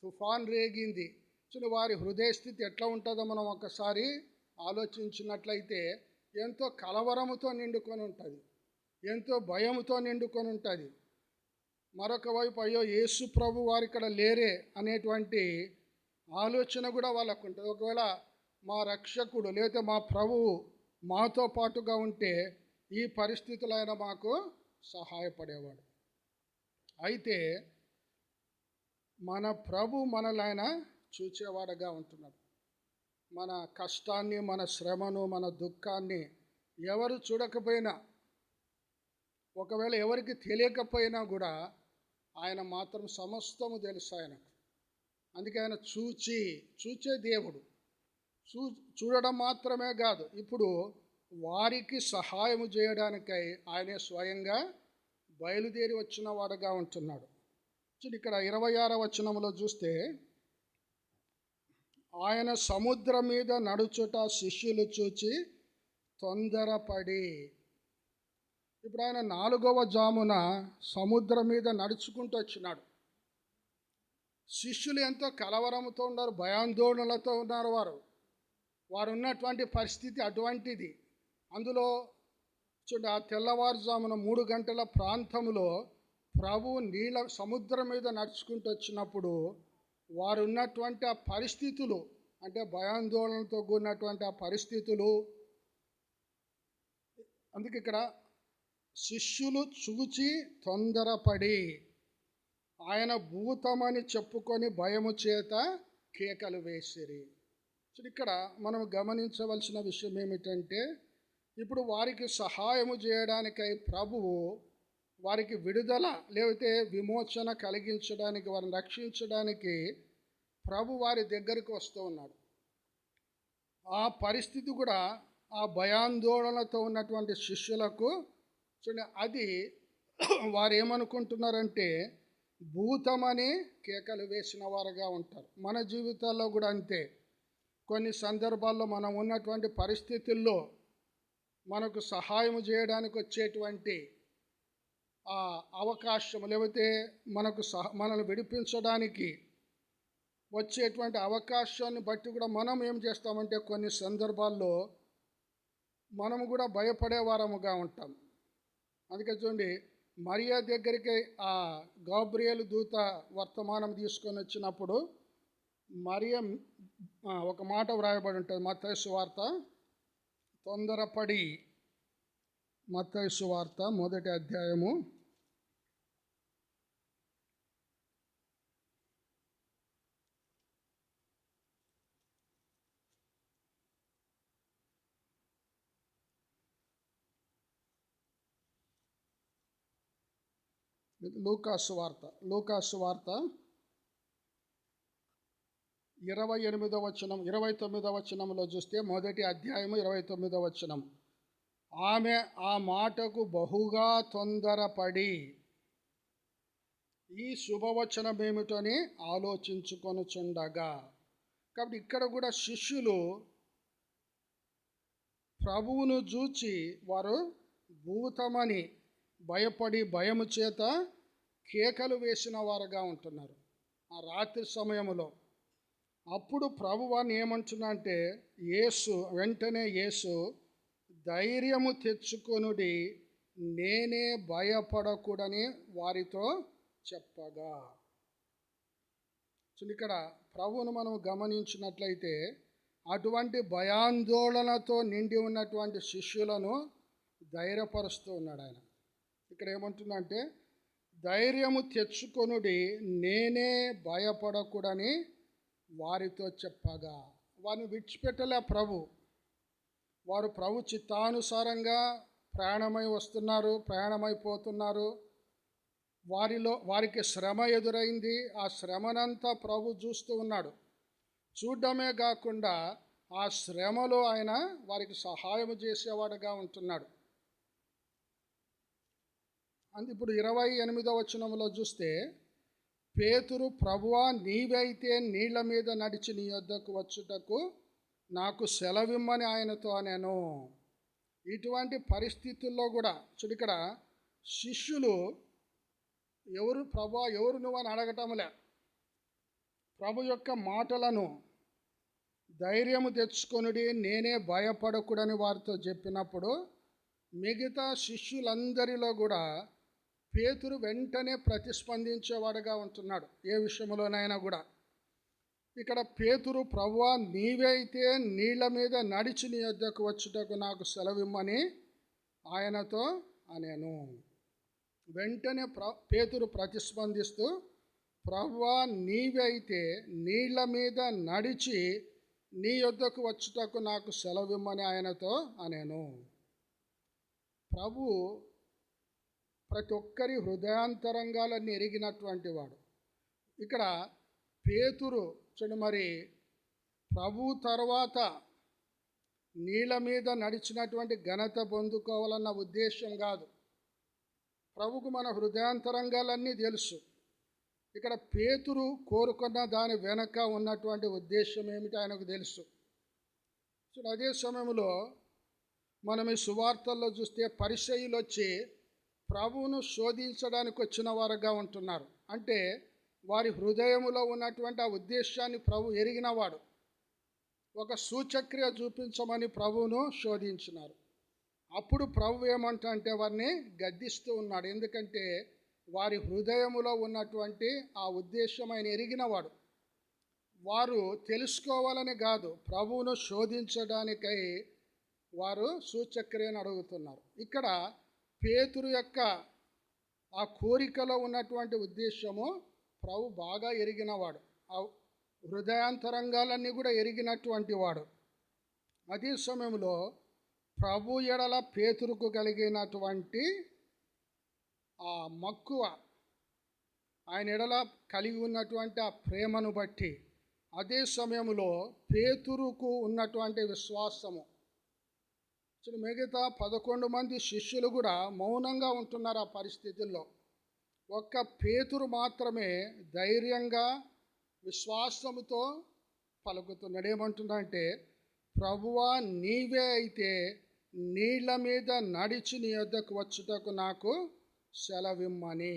తుఫాన్ రేగింది. చూడండి, వారి హృదయ స్థితి ఎట్లా ఉంటుందో మనం ఒకసారి ఆలోచించినట్లయితే ఎంతో కలవరముతో నిండుకొని ఉంటుంది, ఎంతో భయముతో నిండుకొని ఉంటుంది. మరొక వైపు అయ్యో యేసు ప్రభు వారు ఇక్కడ లేరే అనేటువంటి ఆలోచన కూడా వాళ్ళకు ఉంటుంది. ఒకవేళ మా రక్షకుడు లేకపోతే మా ప్రభువు మాతో పాటుగా ఉంటే ఈ పరిస్థితులు ఆయన మాకు సహాయపడేవాడు. అయితే మన ప్రభు మనల్ని ఆయన చూచేవాడుగా ఉంటున్నాడు. మన కష్టాన్ని, మన శ్రమను, మన దుఃఖాన్ని ఎవరు చూడకపోయినా, ఒకవేళ ఎవరికి తెలియకపోయినా కూడా ఆయన మాత్రం సమస్తము తెలుసు ఆయనకు. అందుకే ఆయన చూచే దేవుడు. చూడడం మాత్రమే కాదు, ఇప్పుడు వారికి సహాయము చేయడానికై ఆయనే స్వయంగా బయలుదేరి వచ్చిన వాడుగా ఉంటున్నాడు. ఇక్కడ 26వ వచనంలో చూస్తే, ఆయన సముద్రం మీద నడుచుట శిష్యులు చూచి తొందరపడి. ఇప్పుడు ఆయన 4వ జామున సముద్రం మీద నడుచుకుంటూ వచ్చినాడు. శిష్యులు ఎంతో కలవరంతో ఉన్నారు, భయాందోళనలతో ఉన్నారు. వారు ఉన్నటువంటి పరిస్థితి అటువంటిది. అందులో చూడండి, ఆ తెల్లవారుజామున 3 గంటల ప్రాంతంలో ప్రభు సముద్రం మీద నడుచుకుంటూ వచ్చినప్పుడు వారు ఉన్నటువంటి ఆ పరిస్థితులు, అంటే భయాందోళనతో కూడినటువంటి ఆ పరిస్థితులు అందుకే ఇక్కడ శిష్యులు చూచి తొందరపడి ఆయన భూతమని చెప్పుకొని భయము చేత కేకలు వేసిరి. సో ఇక్కడ మనం గమనించవలసిన విషయం ఏమిటంటే, ఇప్పుడు వారికి సహాయము చేయడానికై ప్రభువు వారికి విడుదల లేకపోతే విమోచన కలిగించడానికి, వారిని రక్షించడానికి ప్రభు వారి దగ్గరికి వస్తూ ఉన్నాడు. ఆ పరిస్థితి కూడా ఆ భయాందోళనతో ఉన్నటువంటి శిష్యులకు చూడండి, అది వారు ఏమనుకుంటున్నారంటే భూతమని కేకలు వేసిన వారుగా ఉంటారు. మన జీవితాల్లో కూడా అంతే. కొన్ని సందర్భాల్లో మనం ఉన్నటువంటి పరిస్థితుల్లో మనకు సహాయం చేయడానికి వచ్చేటువంటి అవకాశం లేకపోతే మనల్ని విడిపించడానికి వచ్చేటువంటి అవకాశాన్ని బట్టి కూడా మనం ఏం చేస్తామంటే కొన్ని సందర్భాల్లో మనము కూడా భయపడే వారముగా ఉంటాం. అందుకే చూడండి, మరియా దగ్గరికి ఆ గాబ్రియేలు దూత వర్తమానం తీసుకొని వచ్చినప్పుడు మరియా ఒక మాట వ్రాయబడి ఉంటుంది మత్తయి సువార్త, తొందరపడి, మత్తయి సువార్త 1వ అధ్యాయము 29వ వచనంలో చూస్తే 1వ అధ్యాయము 29వ వచనం, ఆమె ఆ మాటకు బహుగా తొందరపడి ఈ శుభవచనం ఏమిటని ఆలోచించుకొనుచుండగా. కాబట్టి ఇక్కడ కూడా శిష్యులు ప్రభువును చూచి వారు భూతమని భయపడి భయము చేత కేకలు వేసిన వారుగా ఉంటున్నారు ఆ రాత్రి సమయంలో. అప్పుడు ప్రభువాన్ని ఏమంటున్నా అంటే వెంటనే యేసు ధైర్యము తెచ్చుకొనుడి, నేనే, భయపడకూడని వారితో చెప్పగా. ఇక్కడ ప్రభువును మనం గమనించినట్లయితే అటువంటి భయాందోళనతో నిండి ఉన్నటువంటి శిష్యులను ధైర్యపరుస్తూ ఉన్నాడు ఆయన. ఇక్కడ ఏమంటుందంటే ధైర్యము తెచ్చుకొనుడి, నేనే, భయపడకూడని వారితో చెప్పగా. వారిని విడిచిపెట్టలే ప్రభు. వారు ప్రభు చిత్తానుసారంగా ప్రయాణమై వస్తున్నారు, ప్రయాణమైపోతున్నారు. వారికి శ్రమ ఎదురైంది. ఆ శ్రమనంతా ప్రభు చూస్తూ ఉన్నాడు. చూడడమే కాకుండా ఆ శ్రమలో ఆయన వారికి సహాయం చేసేవాడుగా ఉంటున్నాడు. ఇప్పుడు 28వ వచనంలో చూస్తే, పేతురు, ప్రభువా, నీవైతే నీళ్ల మీద నడిచి నీ యొద్దకు వచ్చుటకు నాకు సెలవిమ్మని ఆయనతో నేను. ఇటువంటి పరిస్థితుల్లో కూడా ఇక్కడ శిష్యులు ఎవరు ప్రభువా, ఎవరు నువ్వని అడగటంలే. ప్రభు యొక్క మాటలను ధైర్యము తెచ్చుకొనుడి, నేనే, భయపడకూడని వారితో చెప్పినప్పుడు మిగతా శిష్యులందరిలో కూడా పేతురు వెంటనే ప్రతిస్పందించేవాడుగా ఉంటున్నాడు ఏ విషయంలోనైనా కూడా. ఇక్కడ పేతురు, ప్రభువా, నీవే అయితే నీళ్ల మీద నడిచి నీ యొద్దకు వచ్చుటకు నాకు సెలవిమ్మని ఆయనతో అనేను. వెంటనే పేతురు ప్రతిస్పందిస్తూ, ప్రభువా, నీవే అయితే నీళ్ల మీద నడిచి నీ యొద్దకు వచ్చుటకు నాకు సెలవిమ్మని ఆయనతో అనేను. ప్రభు ప్రతి ఒక్కరి హృదయాంతరంగాలన్నీ ఎరిగినటువంటి వాడు. ఇక్కడ పేతురు మరి ప్రభు తర్వాత నీళ్ళ మీద నడిచినటువంటి ఘనత పొందుకోవాలన్న ఉద్దేశం కాదు. ప్రభుకు మన హృదయాంతరంగాలన్నీ తెలుసు. ఇక్కడ పేతురు కోరుకున్న దాని వెనక ఉన్నటువంటి ఉద్దేశం ఏమిటి ఆయనకు తెలుసు. అదే సమయంలో మనం ఈ సువార్తల్లో చూస్తే పరిసయ్యులు వచ్చి ప్రభువును శోధించడానికి వచ్చిన వారుగా ఉంటున్నారు. అంటే వారి హృదయములో ఉన్నటువంటి ఆ ఉద్దేశాన్ని ప్రభు ఎరిగినవాడు. ఒక సూచక్రియ చూపించమని ప్రభువును శోధించినారు. అప్పుడు ప్రభు ఏమంటే వారిని గద్దిస్తూ ఉన్నాడు. ఎందుకంటే వారి హృదయములో ఉన్నటువంటి ఆ ఉద్దేశం ఆయన ఎరిగినవాడు. వారు తెలుసుకోవాలని కాదు, ప్రభువును శోధించడానికై వారు సూచక్రియను అడుగుతున్నారు. ఇక్కడ పేతురు యొక్క ఆ కోరికలో ఉన్నటువంటి ఉద్దేశము ప్రభు బాగా ఎరిగినవాడు. ఆ హృదయాంతరంగాలన్నీ కూడా ఎరిగినటువంటి వాడు. అదే సమయంలో ప్రభు ఎడల పేతురుకు కలిగినటువంటి ఆ మక్కువ, ఆయన ఎడల కలిగి ఉన్నటువంటి ఆ ప్రేమను బట్టి, అదే సమయంలో పేతురుకు ఉన్నటువంటి విశ్వాసము, మిగతా 11 మంది శిష్యులు కూడా మౌనంగా ఉంటున్నారు ఆ పరిస్థితుల్లో. ఒక్క పేతురు మాత్రమే ధైర్యంగా విశ్వాసముతో పలుకుతున్నాడు. ఏమంటున్నాడంటే, ప్రభువా నీవే అయితే నీళ్ల మీద నడిచి నీ యొద్దకు వచ్చుటకు నాకు సెలవిమ్మని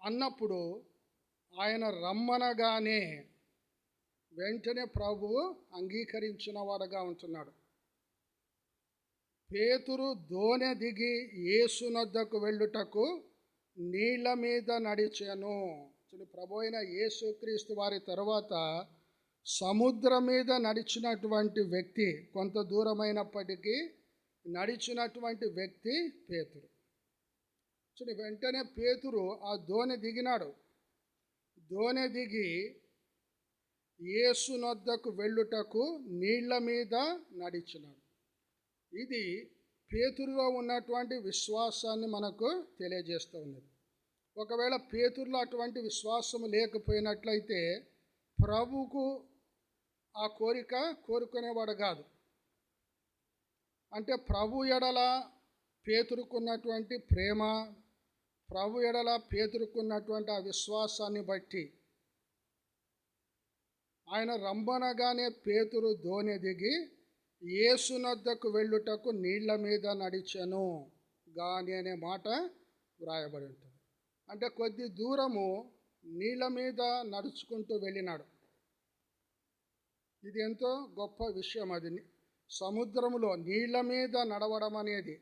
అన్నప్పుడు ఆయన రమ్మనగానే వెంటనే ప్రభువు అంగీకరించిన వాడుగా ఉంటున్నాడు. పేతురు దోణె దిగి యేసునొద్దకు వెళ్ళుటకు నీళ్ల మీద నడిచెను. ప్రభు అయిన యేసుక్రీస్తు వారి తర్వాత సముద్రం మీద నడిచినటువంటి వ్యక్తి, కొంత దూరమైనప్పటికీ నడిచినటువంటి వ్యక్తి పేతురు. వెంటనే పేతురు ఆ దోణె దిగినాడు. దోణె దిగి యేసునొద్దకు వెళ్ళుటకు నీళ్ల మీద నడిచినాడు. ఇది పేతురులో ఉన్నటువంటి విశ్వాసాన్ని మనకు తెలియజేస్తూ ఉన్నది. ఒకవేళ పేతురులో అటువంటి విశ్వాసం లేకపోయినట్లయితే ప్రభువుకు ఆ కోరిక కోరుకునేవాడు కాదు. అంటే ప్రభు ఎడల పేతురుకున్నటువంటి ప్రేమ, ప్రభు ఎడల పేతురుకున్నటువంటి ఆ విశ్వాసాన్ని బట్టి ఆయన రమ్మనగానే పేతురు దోణె దిగి యేసునొద్దకు వెళ్ళుటకు నీళ్ల మీద నడిచెను గాని అనే మాట వ్రాయబడి ఉంటుంది. అంటే కొద్ది దూరము నీళ్ల మీద నడుచుకుంటూ వెళ్ళినాడు. ఇది ఎంతో గొప్ప విషయం. అది సముద్రములో నీళ్ల మీద నడవడం అనేది,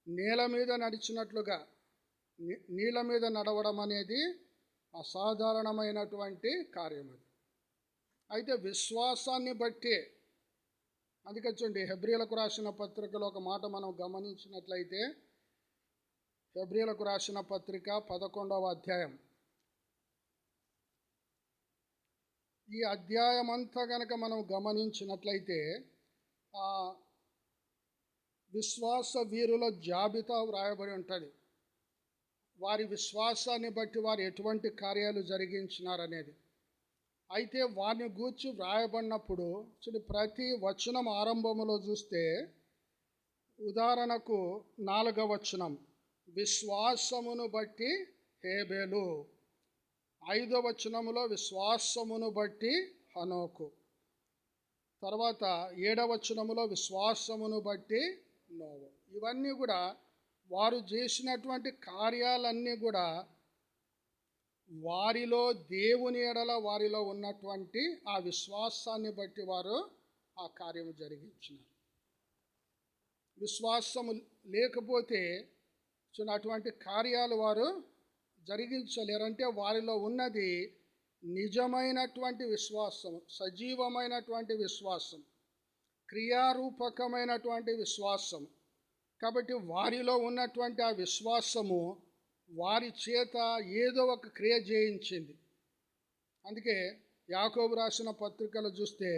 నేల మీద నడిచినట్లుగా నీళ్ల మీద నడవడం అనేది అసాధారణమైనటువంటి కార్యం. అది అయితే విశ్వాసాన్ని బట్టి, అందుకే చూడండి హెబ్రీలకు రాసిన పత్రికలో ఒక మాట మనం గమనించినట్లయితే, హెబ్రీలకు రాసిన పత్రిక 11వ అధ్యాయం, ఈ అధ్యాయం అంతా కనుక మనం గమనించినట్లయితే విశ్వాస వీరుల జాబితా వ్రాయబడి ఉంటుంది. వారి విశ్వాసాన్ని బట్టి వారు ఎటువంటి కార్యాలు జరిగించినారనేది. అయితే వారిని గూర్చి వ్రాయబడినప్పుడు ప్రతి వచనం ఆరంభములో చూస్తే, ఉదాహరణకు 4వ వచనం విశ్వాసమును బట్టి హేబేలు, 5వ వచనములో విశ్వాసమును బట్టి హనోకు, తర్వాత 7వ వచనములో విశ్వాసమును బట్టి నోవహు. ఇవన్నీ కూడా వారు చేసినటువంటి కార్యాలన్నీ కూడా వారిలో దేవుని ఎడల వారిలో ఉన్నటువంటి ఆ విశ్వాసాన్ని బట్టి వారు ఆ కార్యము జరిగించినారు. విశ్వాసము లేకపోతే అటువంటి కార్యాలు వారు జరిగించలేరంటే వారిలో ఉన్నది నిజమైనటువంటి విశ్వాసం, సజీవమైనటువంటి విశ్వాసం, క్రియారూపకమైనటువంటి విశ్వాసం. కాబట్టి వారిలో ఉన్నటువంటి ఆ విశ్వాసము వారి చేత ఏదో ఒక క్రియ చేయించింది. అందుకే యాకోబు రాసిన పత్రికలు చూస్తే,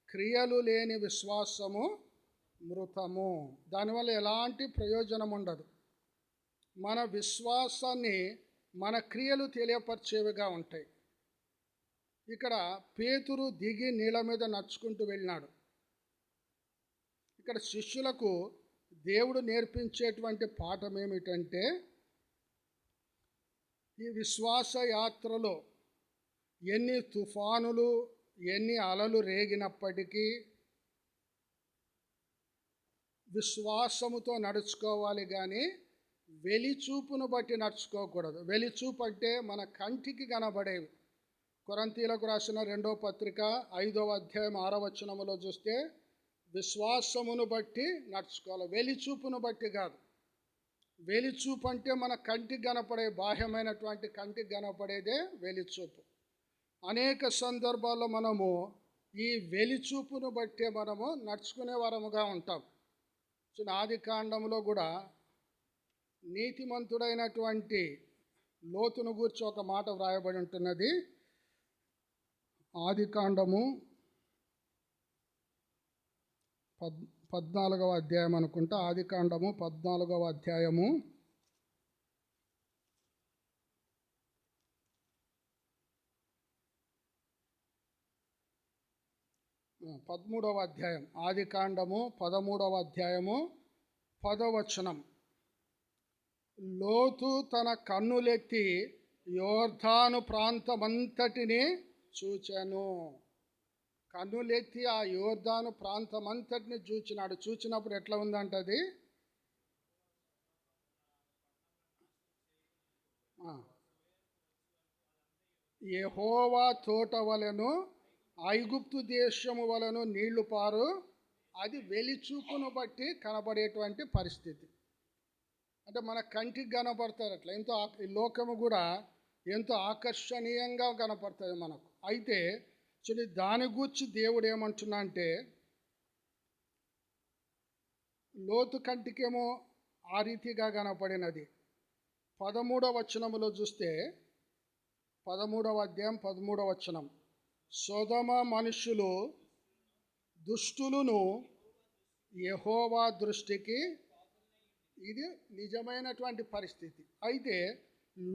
క్రియలు లేని విశ్వాసము మృతము, దానివల్ల ఎలాంటి ప్రయోజనం ఉండదు. మన విశ్వాసాన్ని మన క్రియలు తెలియపరిచేవిగా ఉంటాయి. ఇక్కడ పేతురు దిగి నీళ్ళ మీద నడుచుకుంటూ వెళ్ళినాడు. ఇక్కడ శిష్యులకు దేవుడు నేర్పించేటువంటి పాఠం ఏమిటంటే, ఈ విశ్వాస యాత్రలో ఎన్ని తుఫానులు, ఎన్ని అలలు రేగినప్పటికీ విశ్వాసముతో నడుచుకోవాలి, కానీ వెలిచూపును బట్టి నడుచుకోకూడదు. వెలిచూపు అంటే మన కంటికి కనబడేవి. కొరింథీయులకు రాసిన 2వ పత్రిక 5వ అధ్యాయం 6వ వచనములో చూస్తే, విశ్వాసమును బట్టి నడుచుకోవాలి, వెలిచూపును బట్టి కాదు. వెలిచూపు అంటే మన కంటికి కనపడే, బాహ్యమైనటువంటి కంటికి కనపడేదే వెలిచూపు. అనేక సందర్భాల్లో మనము ఈ వెలిచూపును బట్టే మనము నడుచుకునే వారముగా ఉంటాం. ఆది కాండంలో కూడా నీతిమంతుడైనటువంటి లోతును గూర్చి ఒక మాట వ్రాయబడి ఉంటున్నది. ఆది కాండము 14వ అధ్యాయం అనుకుంటా. ఆది కాండము 14వ అధ్యాయము 13వ అధ్యాయం. ఆది కాండము 13వ అధ్యాయము 10వ వచనం. లోతు తన కన్నులెత్తి యోర్దాను ప్రాంతమంతటిని చూచెను. కన్నులెత్తి ఆ యోర్దాను ప్రాంతమంతటిని చూచినాడు. చూచినప్పుడు ఎట్లా ఉందంట అది? యెహోవా తోట వలెను ఐగుప్తు దేశము వలెను నీళ్లు పారు. అది వెలిచూపును బట్టి కనబడేటువంటి పరిస్థితి. అంటే మన కంటికి కనపడతారు అట్లా. ఎంతో ఈ లోకము కూడా ఎంతో ఆకర్షణీయంగా కనపడుతుంది మనకు. అయితే చూడండి, దాని గురించి దేవుడు ఏమంటున్నా అంటే, లోతు కంటికేమో ఆ రీతిగా కనపడినది. 13వ వచనములో చూస్తే, 13వ అధ్యాయం 13వ వచనం. సొదొమ మనుషులు దుష్టులను యెహోవా దృష్టికి, ఇది నిజమైనటువంటి పరిస్థితి. అయితే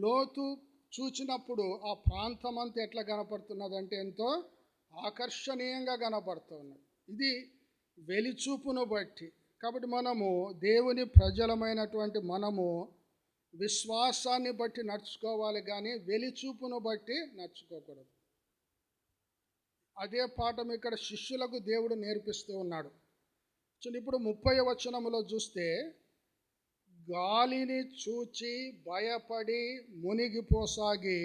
లోతు చూచినప్పుడు ఆ ప్రాంతం అంతా ఎట్లా కనపడుతున్నదంటే ఎంతో ఆకర్షణీయంగా కనపడుతున్నది. ఇది వెలిచూపును బట్టి. కాబట్టి మనము దేవుని ప్రజలమైనటువంటి మనము విశ్వాసాన్ని బట్టి నడుచుకోవాలి, కానీ వెలిచూపును బట్టి నడుచుకోకూడదు. అదే పాఠం ఇక్కడ శిష్యులకు దేవుడు నేర్పిస్తూ ఉన్నాడు. ఇప్పుడు 30వ వచనములో చూస్తే, గాలిని చూచి భయపడి మునిగిపోసాగి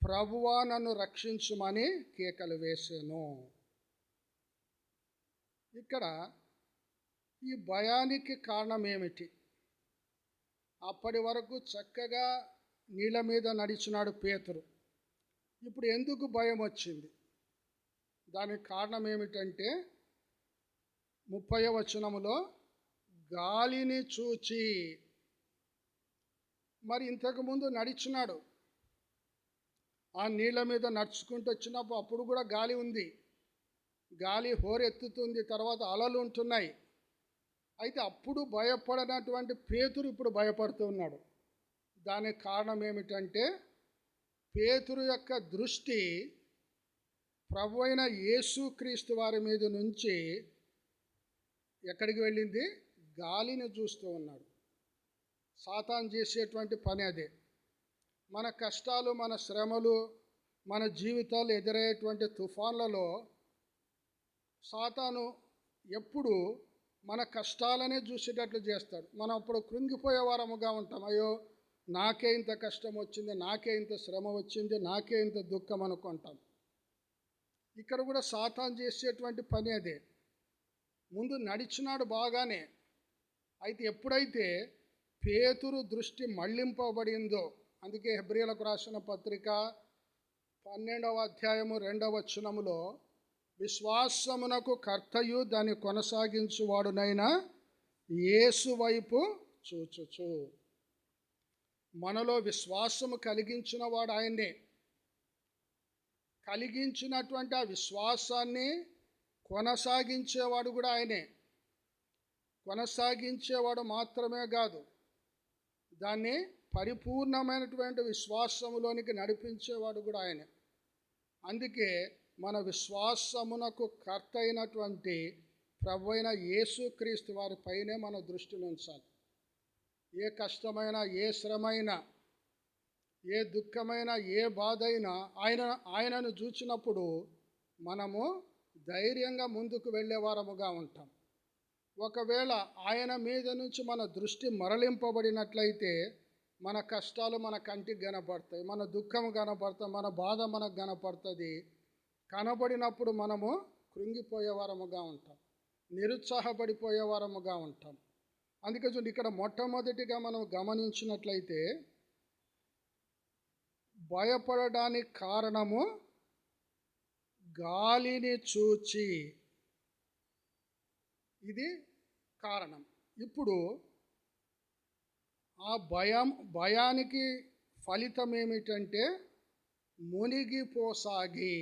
ప్రభువా నన్ను రక్షించుమని కేకలు వేసాను. ఇక్కడ ఈ భయానికి కారణం ఏమిటి? అప్పటి వరకు చక్కగా నీళ్ళ మీద నడిచినాడు పేతురు. ఇప్పుడు ఎందుకు భయం వచ్చింది? దానికి కారణం ఏమిటంటే 30వ వచనములో గాలిని చూచి. మరి ఇంతకుముందు నడిచినాడు, ఆ నీళ్ళ మీద నడుచుకుంటూ వచ్చినప్పుడు అప్పుడు కూడా గాలి ఉంది, గాలి హోరెత్తుతుంది, తర్వాత అలలు ఉంటున్నాయి. అయితే అప్పుడు భయపడనటువంటి పేతురు ఇప్పుడు భయపడుతూ ఉన్నాడు. దానికి కారణం ఏమిటంటే, పేతురు యొక్క దృష్టి ప్రభు అయిన యేసుక్రీస్తు వారి మీద నుంచి ఎక్కడికి వెళ్ళింది? గాలిని చూస్తూ ఉన్నాడు. సాతాను చేసేటువంటి పని అదే. మన కష్టాలు, మన శ్రమలు, మన జీవితాలు ఎదురయ్యేటువంటి తుఫాన్లలో సాతాను ఎప్పుడు మన కష్టాలనే చూసేటట్లు చేస్తాడు. మనం అప్పుడు కృంగిపోయే వారముగా ఉంటాం. అయ్యో, నాకే ఇంత కష్టం వచ్చింది, నాకే ఇంత శ్రమ వచ్చింది, నాకే ఇంత దుఃఖం అనుకుంటాం. ఇక్కడ కూడా సాతాను చేసేటువంటి పని అదే. ముందు నడిచినాడు బాగానే, అయితే ఎప్పుడైతే పేతురు దృష్టి మళ్లింపబడిందో, అందుకే హెబ్రీయులకు రాసిన పత్రిక 12వ అధ్యాయము 2వ వచనములో, విశ్వాసమునకు కర్తయు దాన్ని కొనసాగించువాడునైన యేసు వైపు చూచుచు. మనలో విశ్వాసము కలిగించిన వాడు ఆయనే. కలిగించినటువంటి ఆ విశ్వాసాన్ని కొనసాగించేవాడు కూడా ఆయనే. కొనసాగించేవాడు మాత్రమే కాదు, దాన్ని పరిపూర్ణమైనటువంటి విశ్వాసములోనికి నడిపించేవాడు కూడా ఆయనే. అందుకే మన విశ్వాసమునకు కర్త అయినటువంటి ప్రభు అయిన యేసుక్రీస్తు వారి పైనే మన దృష్టిని ఉంచాలి. ఏ కష్టమైనా, ఏ శ్రమైనా, ఏ దుఃఖమైనా, ఏ బాధ అయినా ఆయనను చూచినప్పుడు మనము ధైర్యంగా ముందుకు వెళ్ళేవారముగా ఉంటాం. ఒకవేళ ఆయన మీద నుంచి మన దృష్టి మరలింపబడినట్లయితే మన కష్టాలు మన కంటికి కనపడతాయి, మన దుఃఖం కనపడతాయి, మన బాధ మనకు కనపడుతుంది. కనబడినప్పుడు మనము కృంగిపోయేవారముగా ఉంటాం, నిరుత్సాహపడిపోయేవారముగా ఉంటాం. అందుకే చూడండి, ఇక్కడ మొట్టమొదటిగా మనం గమనించినట్లయితే భయపడడానికి కారణము గాలిని చూచి, ఇది కారణం. ఇప్పుడు ఆ భయానికి ఫలితం ఏమిటంటే మునిగిపోసాగి.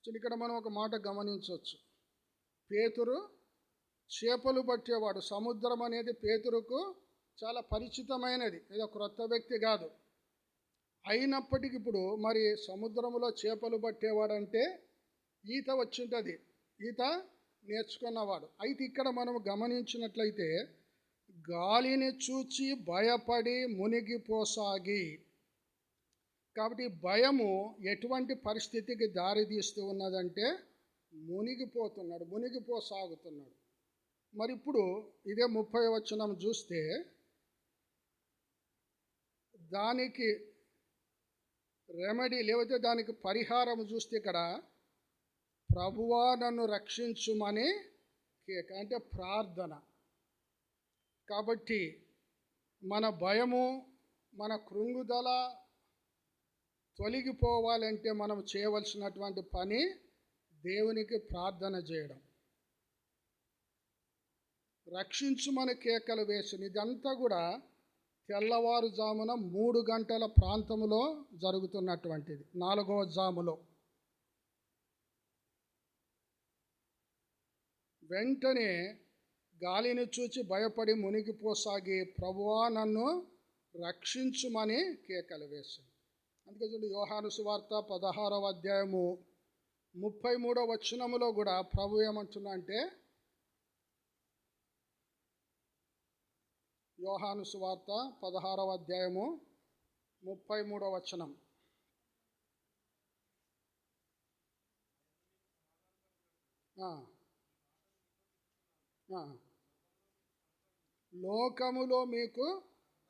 ఇక్కడ మనం ఒక మాట గమనించవచ్చు. పేతురు చేపలు పట్టేవాడు. సముద్రం అనేది పేతురుకు చాలా పరిచితమైనది, ఏదో క్రొత్త వ్యక్తి కాదు. అయినప్పటికీ ఇప్పుడు మరి సముద్రంలో చేపలు పట్టేవాడంటే ఈత వచ్చింటుంది, ఈత నేర్చుకున్నవాడు. అయితే ఇక్కడ మనం గమనించినట్లయితే గాలిని చూచి భయపడి మునిగిపోసాగి. కాబట్టి భయము ఎటువంటి పరిస్థితికి దారితీస్తూ ఉన్నదంటే మునిగిపోతున్నాడు, మునిగిపోసాగుతున్నాడు. మరి ఇప్పుడు ఇదే 30వ వచనం చూస్తే దానికి రెమెడీ లేకపోతే దానికి పరిహారం చూస్తే ఇక్కడ ప్రభువా నన్ను రక్షించుమని కేక, అంటే ప్రార్థన. కాబట్టి మన భయము, మన కృంగుదల తొలగిపోవాలంటే మనం చేయవలసినటువంటి పని దేవునికి ప్రార్థన చేయడం. రక్షించుమని కేకలు వేసిన ఇదంతా కూడా తెల్లవారుజామున 3 గంటల ప్రాంతంలో జరుగుతున్నటువంటిది, 4వ జాములో. వెంటనే గాలిని చూచి భయపడి మునిగిపోసాగి ప్రభువా నన్ను రక్షించుమని కేకలు వేసింది. అందుకే చూడండి, యోహాను సువార్త 16వ అధ్యాయము 33వ వచనములో కూడా ప్రభు ఏమంటున్నా అంటే, యోహాను సువార్త 16వ అధ్యాయము 33వ వచనం, లోకములో మీకు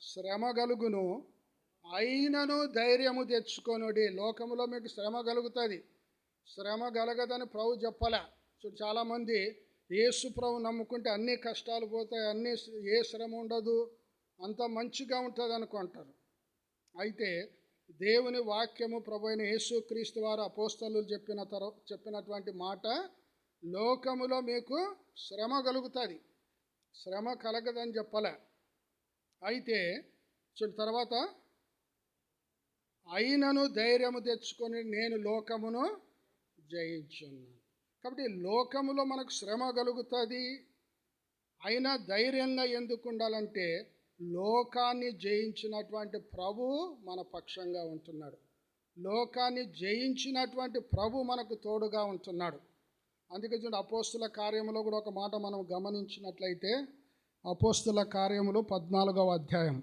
శ్రమ కలుగును, అయినను ధైర్యము తెచ్చుకొనుడి. లోకములో మీకు శ్రమ కలుగుతుంది, శ్రమ కలగదని ప్రభు చెప్పలే. చాలామంది యేసు ప్రభు నమ్ముకుంటే అన్ని కష్టాలు పోతాయి, ఏ శ్రమ ఉండదు, అంత మంచిగా ఉంటుంది అనుకుంటారు. అయితే దేవుని వాక్యము ప్రభు అయిన యేసుక్రీస్తు వారు అపోస్తలులు చెప్పినటువంటి మాట, లోకములో మీకు శ్రమ కలుగుతుంది, శ్రమ కలగదని చెప్పలే. అయితే తర్వాత అయినను ధైర్యము తెచ్చుకొని నేను లోకమును జయించున్నాను. కాబట్టి లోకములో మనకు శ్రమ కలుగుతుంది, అయినా ధైర్యంగా ఎందుకు ఉండాలంటే లోకాన్ని జయించినటువంటి ప్రభు మన పక్షంగా ఉంటున్నాడు, లోకాన్ని జయించినటువంటి ప్రభు మనకు తోడుగా ఉంటున్నాడు. అందుకే చూడండి, అపోస్తుల కార్యములో కూడా ఒక మాట మనం గమనించినట్లయితే, అపోస్తుల కార్యములు 14వ అధ్యాయం,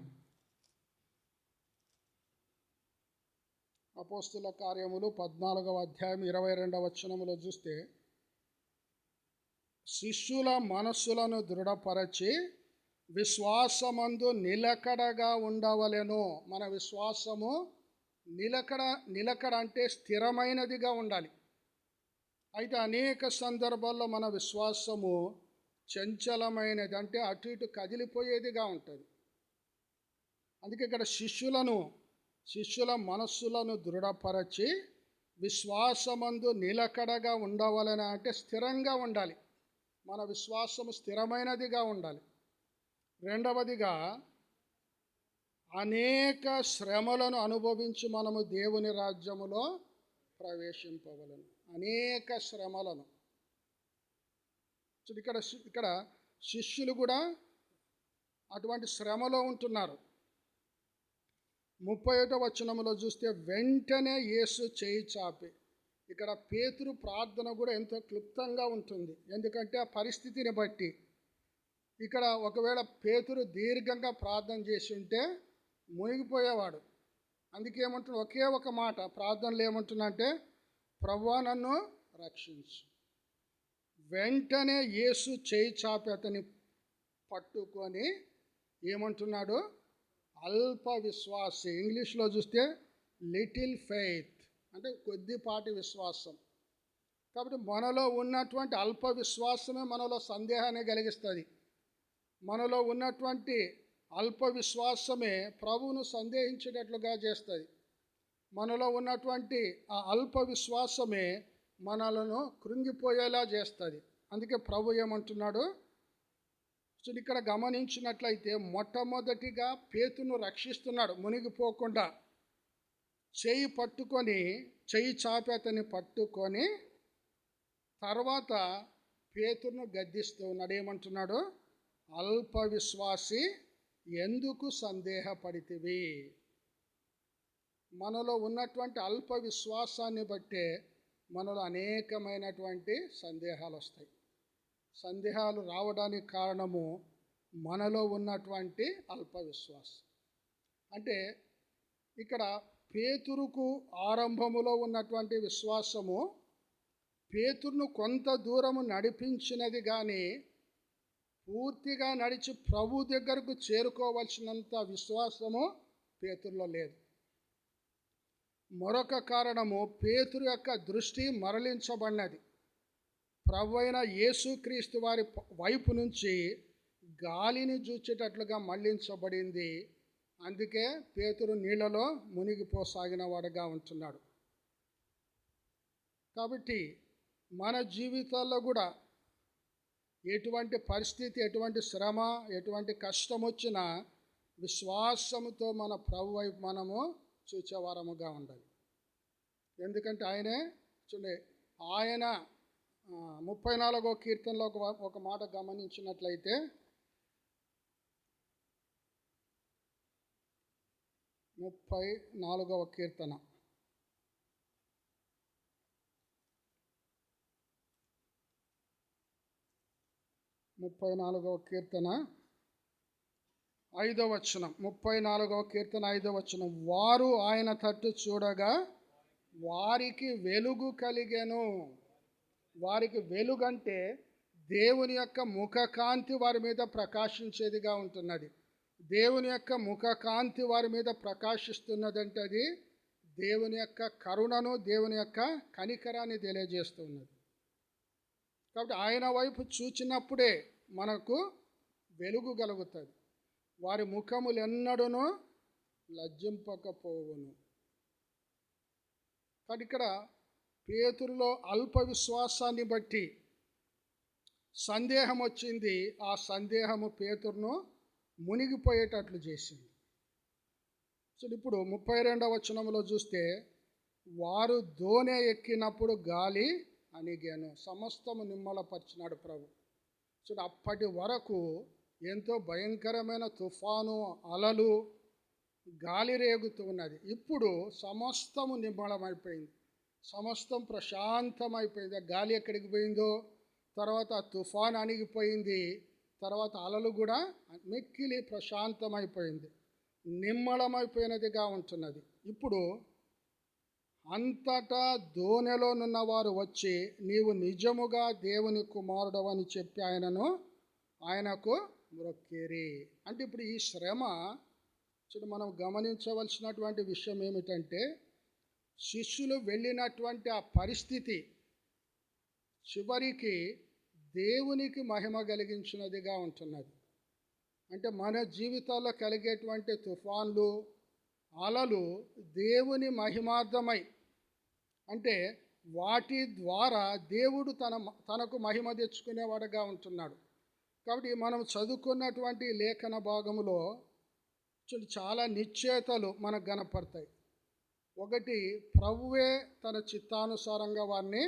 అపోస్తుల కార్యములు 14వ అధ్యాయం 22వ వచనములో చూస్తే, శిష్యుల మనస్సులను దృఢపరచి విశ్వాసమందు నిలకడగా ఉండవలెను. మన విశ్వాసము నిలకడ అంటే స్థిరమైనదిగా ఉండాలి. అయితే అనేక సందర్భాల్లో మన విశ్వాసము చంచలమైనది, అంటే అటు ఇటు కదిలిపోయేదిగా ఉంటుంది. అందుకే ఇక్కడ శిష్యుల మనస్సులను దృఢపరచి విశ్వాసమందు నిలకడగా ఉండవలెను, అంటే స్థిరంగా ఉండాలి, మన విశ్వాసము స్థిరమైనదిగా ఉండాలి. రెండవదిగా, అనేక శ్రమలను అనుభవించి మనము దేవుని రాజ్యములో ప్రవేశింపవలను. అనేక శ్రమలను. ఇక్కడ శిష్యులు కూడా అటువంటి శ్రమలో ఉంటున్నారు. 31వ వచనములో చూస్తే, వెంటనే యేసు చేయి చాపి. ఇక్కడ పేతురు ప్రార్థన కూడా ఎంతో క్లుప్తంగా ఉంటుంది, ఎందుకంటే ఆ పరిస్థితిని బట్టి. ఇక్కడ ఒకవేళ పేతురు దీర్ఘంగా ప్రార్థన చేసి ఉంటే మునిగిపోయేవాడు. అందుకేమంటున్నా, ఒకే ఒక మాట ప్రార్థనలు ఏమంటున్నా అంటే, ప్రభువా నన్ను రక్షించు. వెంటనే యేసు చేయి చాపి అతన్ని పట్టుకొని ఏమంటున్నాడు, అల్ప విశ్వాసి. ఇంగ్లీష్లో చూస్తే లిటిల్ ఫెయిత్, అంటే కొద్దిపాటి విశ్వాసం. కాబట్టి మనలో ఉన్నటువంటి అల్ప విశ్వాసమే మనలో సందేహాన్ని కలిగిస్తుంది. మనలో ఉన్నటువంటి అల్ప విశ్వాసమే ప్రభువును సందేహించేటట్లుగా చేస్తుంది. మనలో ఉన్నటువంటి ఆ అల్ప విశ్వాసమే మనలను కృంగిపోయేలా చేస్తుంది. అందుకే ప్రభు ఏమంటున్నాడు, సో ఇక్కడ గమనించినట్లయితే మొట్టమొదటిగా పేతురును రక్షిస్తున్నాడు మునిగిపోకుండా. చెయ్యి చాపి అతన్ని పట్టుకొని తర్వాత పేతురును గద్దిస్తూ ఉన్నాడు. ఏమంటున్నాడు? అల్ప విశ్వాసి, ఎందుకు సందేహపడితివి? మనలో ఉన్నటువంటి అల్ప విశ్వాసాన్ని బట్టే మనలో అనేకమైనటువంటి సందేహాలు వస్తాయి. సందేహాలు రావడానికి కారణము మనలో ఉన్నటువంటి అల్ప విశ్వాసం. అంటే ఇక్కడ పేతురుకు ఆరంభములో ఉన్నటువంటి విశ్వాసము పేతురును కొంత దూరము నడిపించినది, కానీ పూర్తిగా నడిచి ప్రభు దగ్గరకు చేరుకోవలసినంత విశ్వాసము పేతురులో లేదు. మరొక కారణము, పేతురు యొక్క దృష్టి మరలించబడినది. ప్రభు అయిన యేసుక్రీస్తు వారి వైపు నుంచి గాలిని చూచేటట్లుగా మళ్లించబడింది. అందుకే పేతురు నీళ్ళలో మునిగిపోసాగిన వాడుగా ఉంటున్నాడు. కాబట్టి మన జీవితాల్లో కూడా ఎటువంటి పరిస్థితి, ఎటువంటి శ్రమ, ఎటువంటి కష్టం వచ్చినా విశ్వాసముతో మన ప్రభు వైపు మనము చూచేవారముగా ఉండాలి. ఎందుకంటే ఆయన 34వ కీర్తనలో ఒక మాట గమనించినట్లయితే, 34వ కీర్తన 34వ కీర్తన 5వ వచనం. 34వ కీర్తన 5వ వచనం. వారు ఆయన తట్టు చూడగా వారికి వెలుగు కలిగెను. వారికి వెలుగు అంటే దేవుని యొక్క ముఖకాంతి వారి మీద ప్రకాశించేదిగా ఉంటున్నది. దేవుని యొక్క ముఖకాంతి వారి మీద ప్రకాశిస్తున్నదంటే అది దేవుని యొక్క కరుణను, దేవుని యొక్క కనికరాన్ని తెలియజేస్తున్నది. కాబట్టి ఆయన వైపు చూచినప్పుడే మనకు వెలుగు కలుగుతుంది. వారి ముఖములు ఎన్నడూనూ లజ్జింపకపోవును. కాబట్టి ఇక్కడ పేతురులో అల్ప విశ్వాసాన్ని బట్టి సందేహం వచ్చింది. ఆ సందేహము పేతురును మునిగిపోయేటట్లు చేసింది. సో ఇప్పుడు 32వ వచనంలో చూస్తే, వారు దోణి ఎక్కినప్పుడు గాలి అణిగాను, సమస్తము నిమ్మలపరిచినాడు ప్రభు. సో అప్పటి వరకు ఎంతో భయంకరమైన తుఫాను, అలలు, గాలి రేగుతూ ఉన్నది. ఇప్పుడు సమస్తము నిమ్మలమైపోయింది, సమస్తం ప్రశాంతమైపోయింది. ఆ గాలి ఎక్కడికి పోయిందో, తర్వాత ఆ తుఫాను అణిగిపోయింది, తర్వాత అలలు కూడా మిక్కిలి ప్రశాంతమైపోయింది, నిమ్మలమైపోయినదిగా ఉంటున్నది. ఇప్పుడు అంతటా దోణిలోనున్న వారు వచ్చి, నీవు నిజముగా దేవుని కుమారుడవని చెప్పి ఆయనకు మ్రొక్కిరి. అంటే ఇప్పుడు ఈ శ్రమ మనం గమనించవలసినటువంటి విషయం ఏమిటంటే, శిష్యులు వెళ్ళినటువంటి ఆ పరిస్థితి చివరికి దేవునికి మహిమ కలిగించినదిగా ఉంటున్నది. అంటే మన జీవితాల్లో కలిగేటువంటి తుఫాన్లు, అలలు దేవుని మహిమార్థమై, అంటే వాటి ద్వారా దేవుడు తనకు మహిమ తెచ్చుకునేవాడుగా ఉంటున్నాడు. కాబట్టి మనం చదువుకున్నటువంటి లేఖన భాగములో చాలా నిశ్చయతలు మనకు కనపడతాయి. ఒకటి, ప్రభువే తన చిత్తానుసారంగా వారిని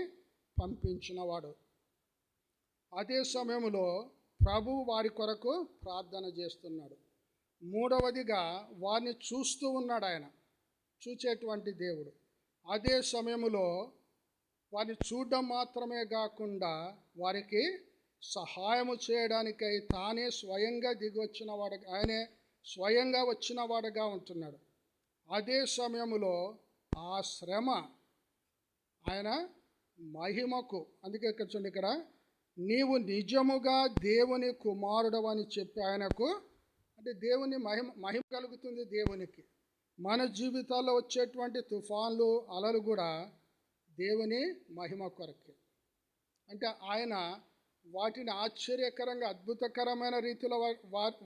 పంపించినవాడు. అదే సమయంలో ప్రభు వారి కొరకు ప్రార్థన చేస్తున్నాడు. మూడవదిగా వారిని చూస్తూ ఉన్నాడు, ఆయన చూచేటువంటి దేవుడు. అదే సమయంలో వారిని చూడడం మాత్రమే కాకుండా వారికి సహాయము చేయడానికై తానే స్వయంగా దిగొచ్చినవాడు, ఆయనే స్వయంగా వచ్చినవాడుగా ఉంటున్నాడు. అదే సమయంలో ఆ శ్రమ ఆయన మహిమకు, అందుకే ఇక్కడ నీవు నిజముగా దేవుని కుమారుడవని చెప్పి ఆయనకు, అంటే దేవుని మహిమ కలుగుతుంది దేవునికి. మన జీవితాల్లో వచ్చేటువంటి తుఫాన్లు, అలలు కూడా దేవుని మహిమ కొరకే. అంటే ఆయన వాటిని ఆశ్చర్యకరంగా, అద్భుతకరమైన రీతిలో